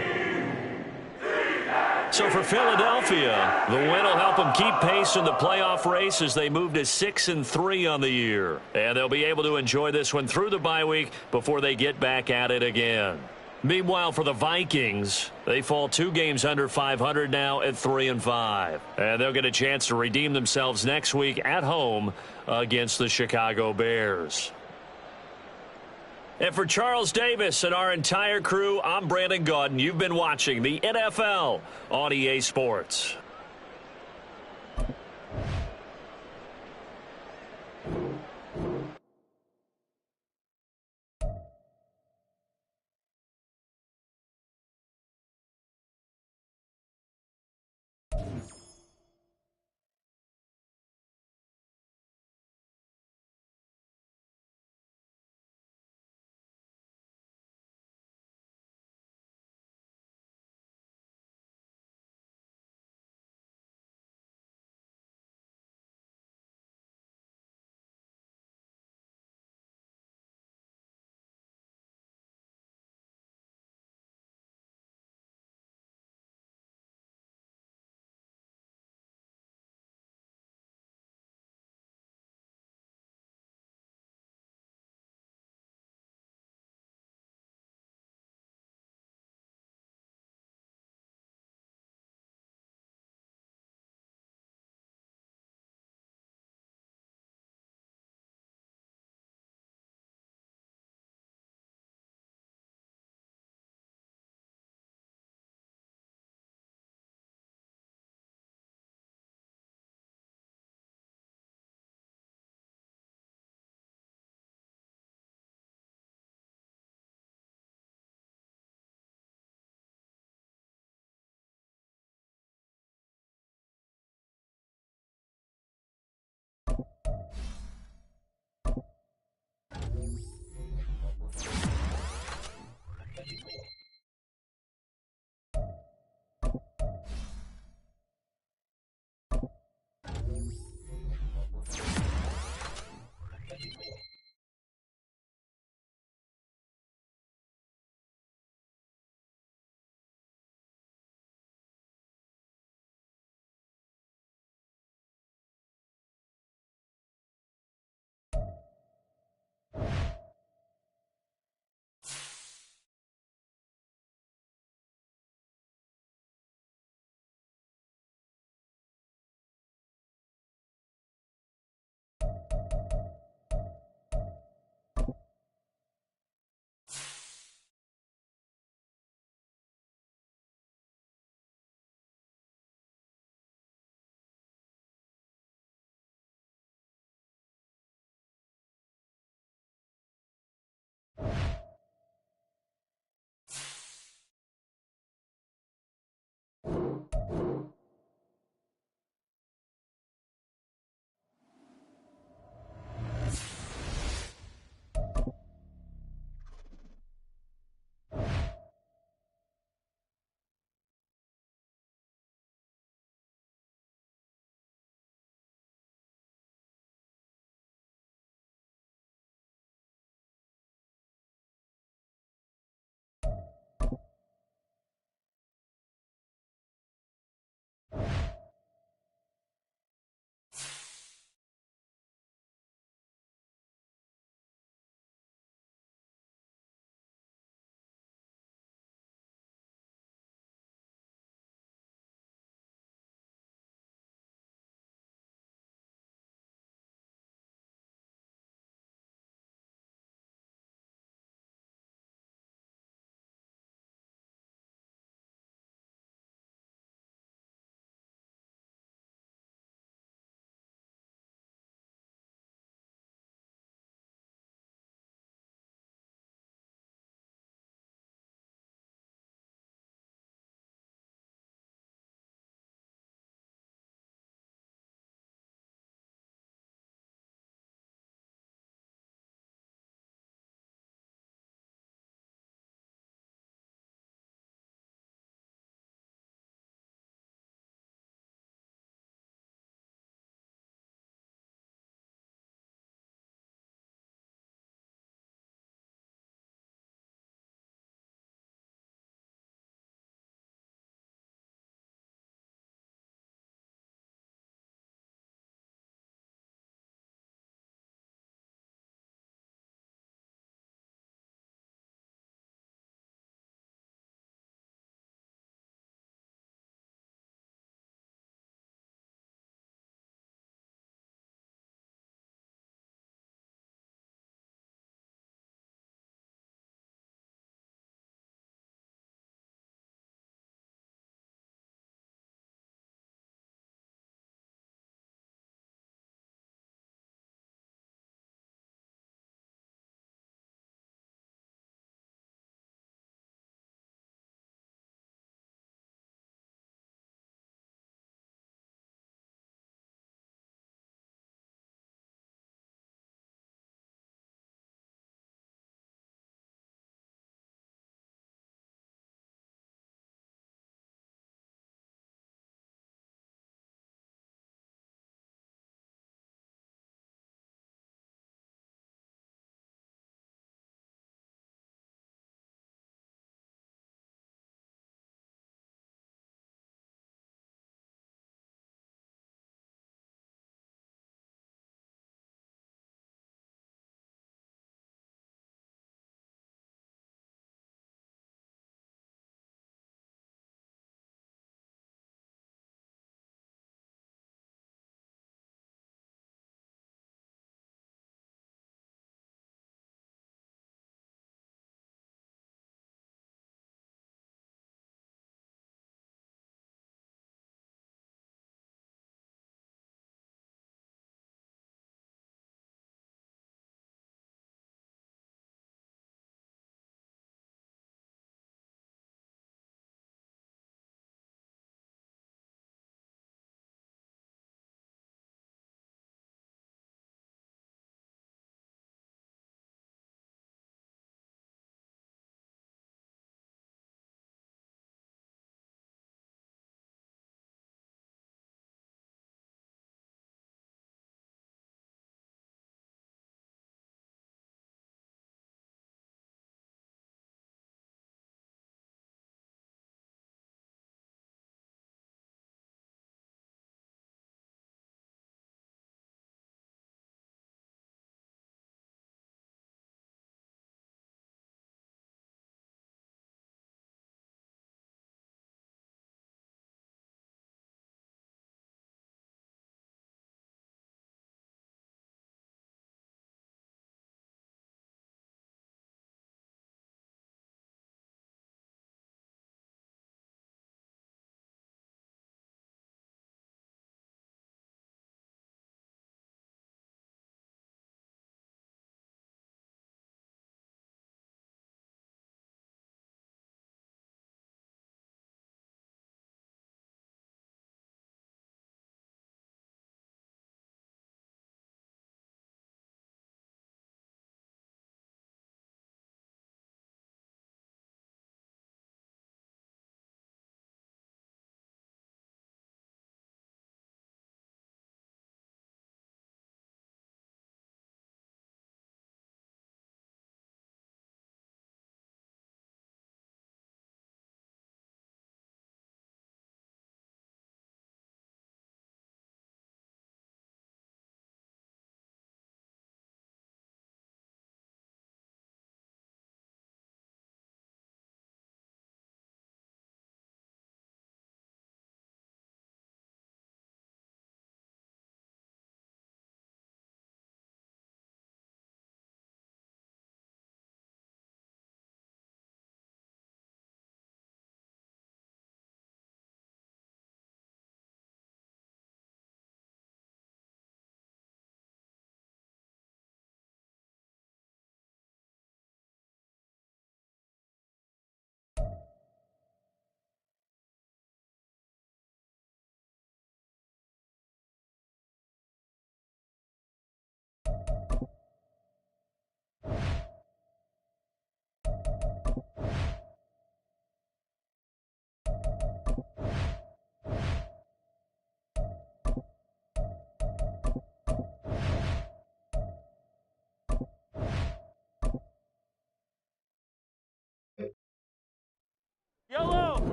So for Philadelphia, the win will help them keep pace in the playoff race as they move to 6-3 on the year. And they'll be able to enjoy this one through the bye week before they get back at it again. Meanwhile, for the Vikings, they fall 2 games under 500 now at 3-5. And they'll get a chance to redeem themselves next week at home against the Chicago Bears. And for Charles Davis and our entire crew, I'm Brandon Gaudin. You've been watching the NFL on EA Sports.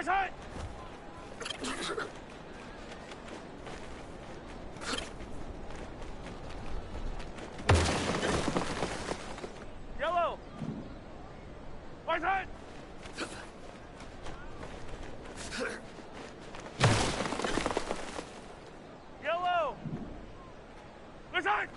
Right side! Yellow! Right side! Yellow! Right side!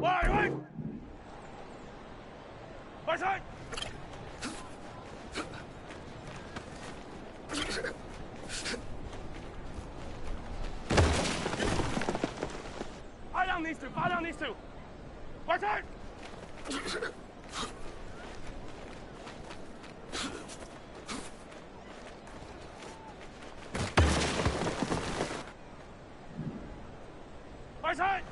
Right! Right side! Fire down these two! Fire down these two! Right side! Right side!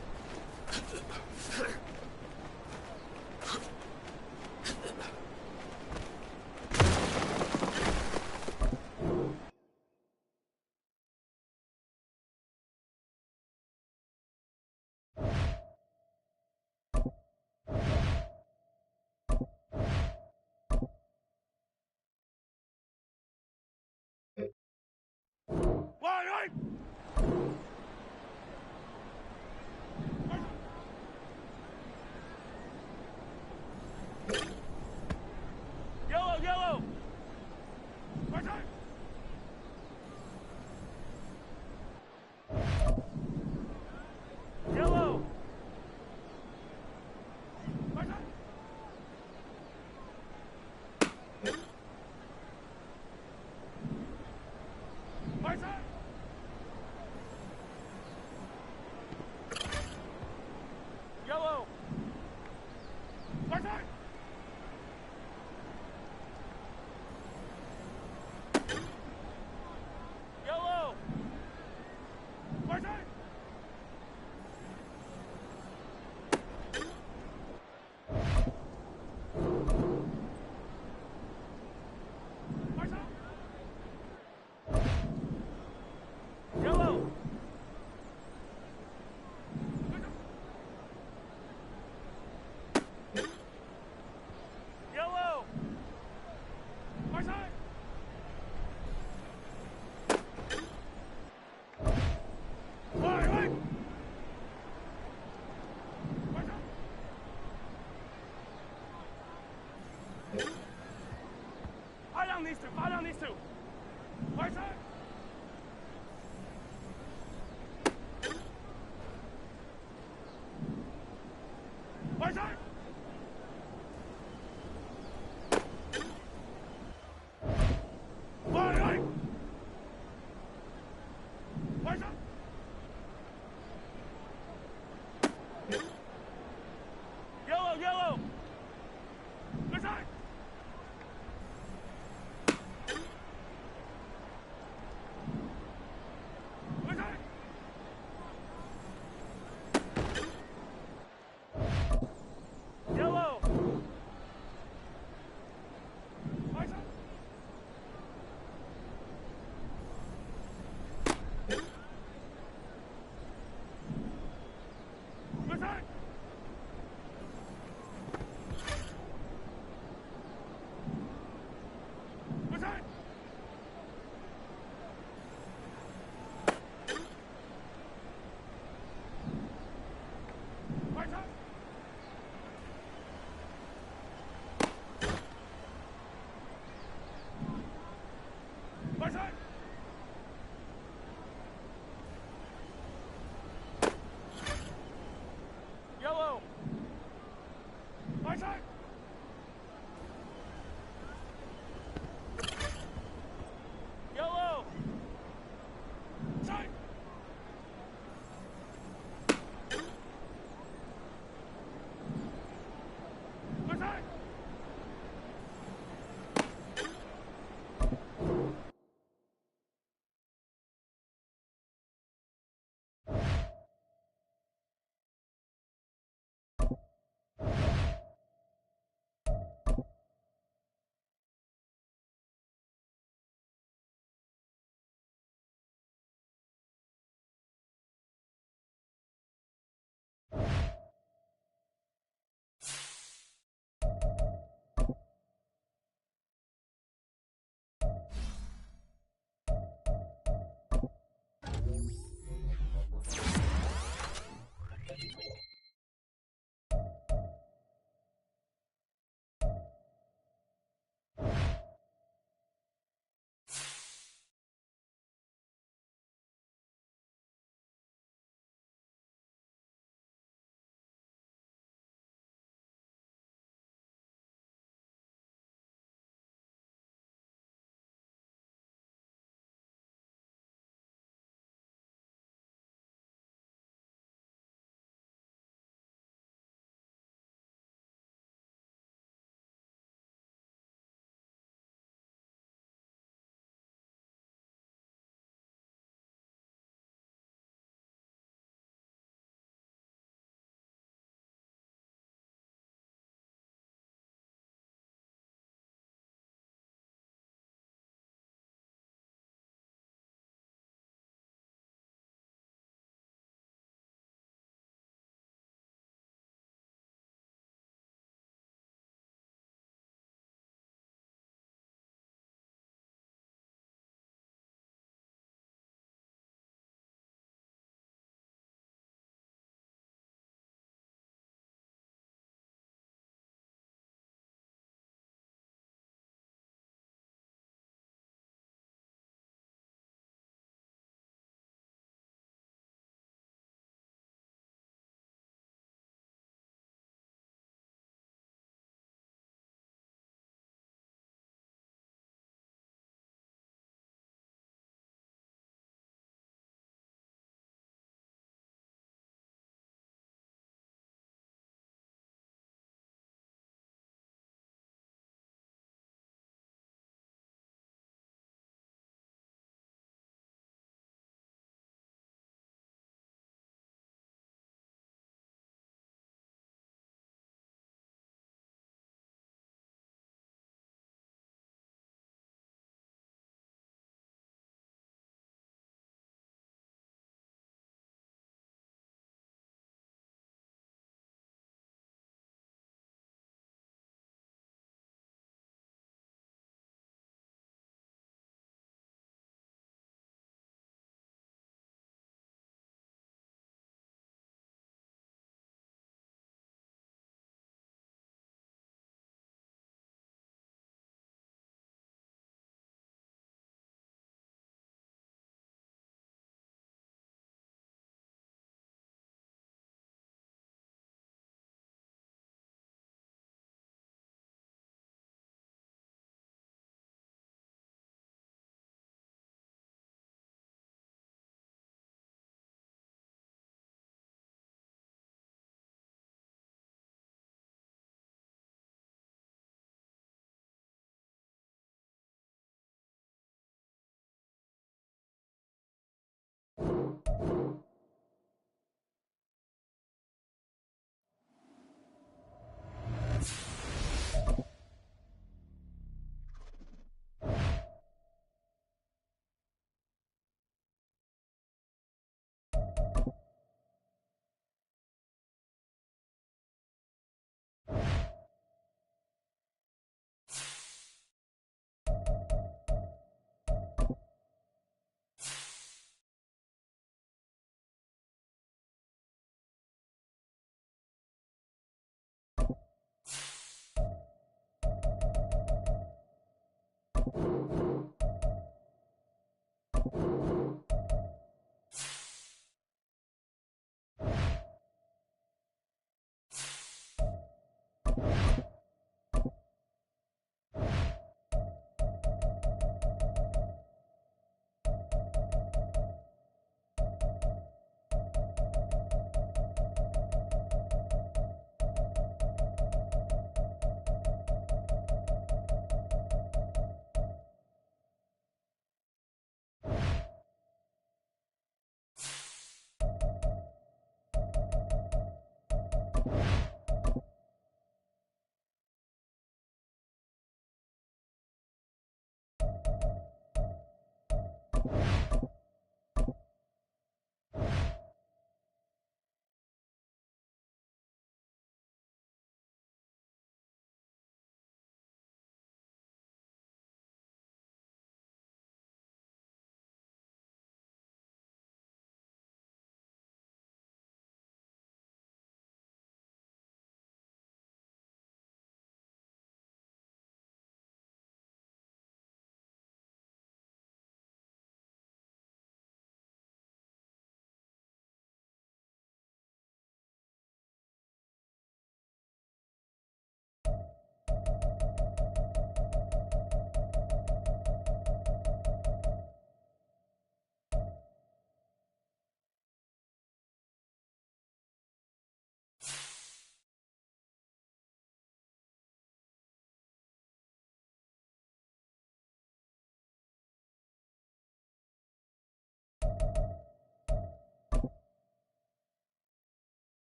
Right! Yellow! Yellow! Right side! Yellow! Right side! Right side! Yellow! Right side! Yellow! Right side! Right side! Yellow! Yellow! Right side! Right! Right side! Fire down these two! Fire down these two! Right side! Right side! Right! Right! Right side! Yellow! Yellow! Right side! Right side! Yellow! Right side! Right side! Right side! Right side! Right side! Yellow! Right side! Yellow! Side! Right side!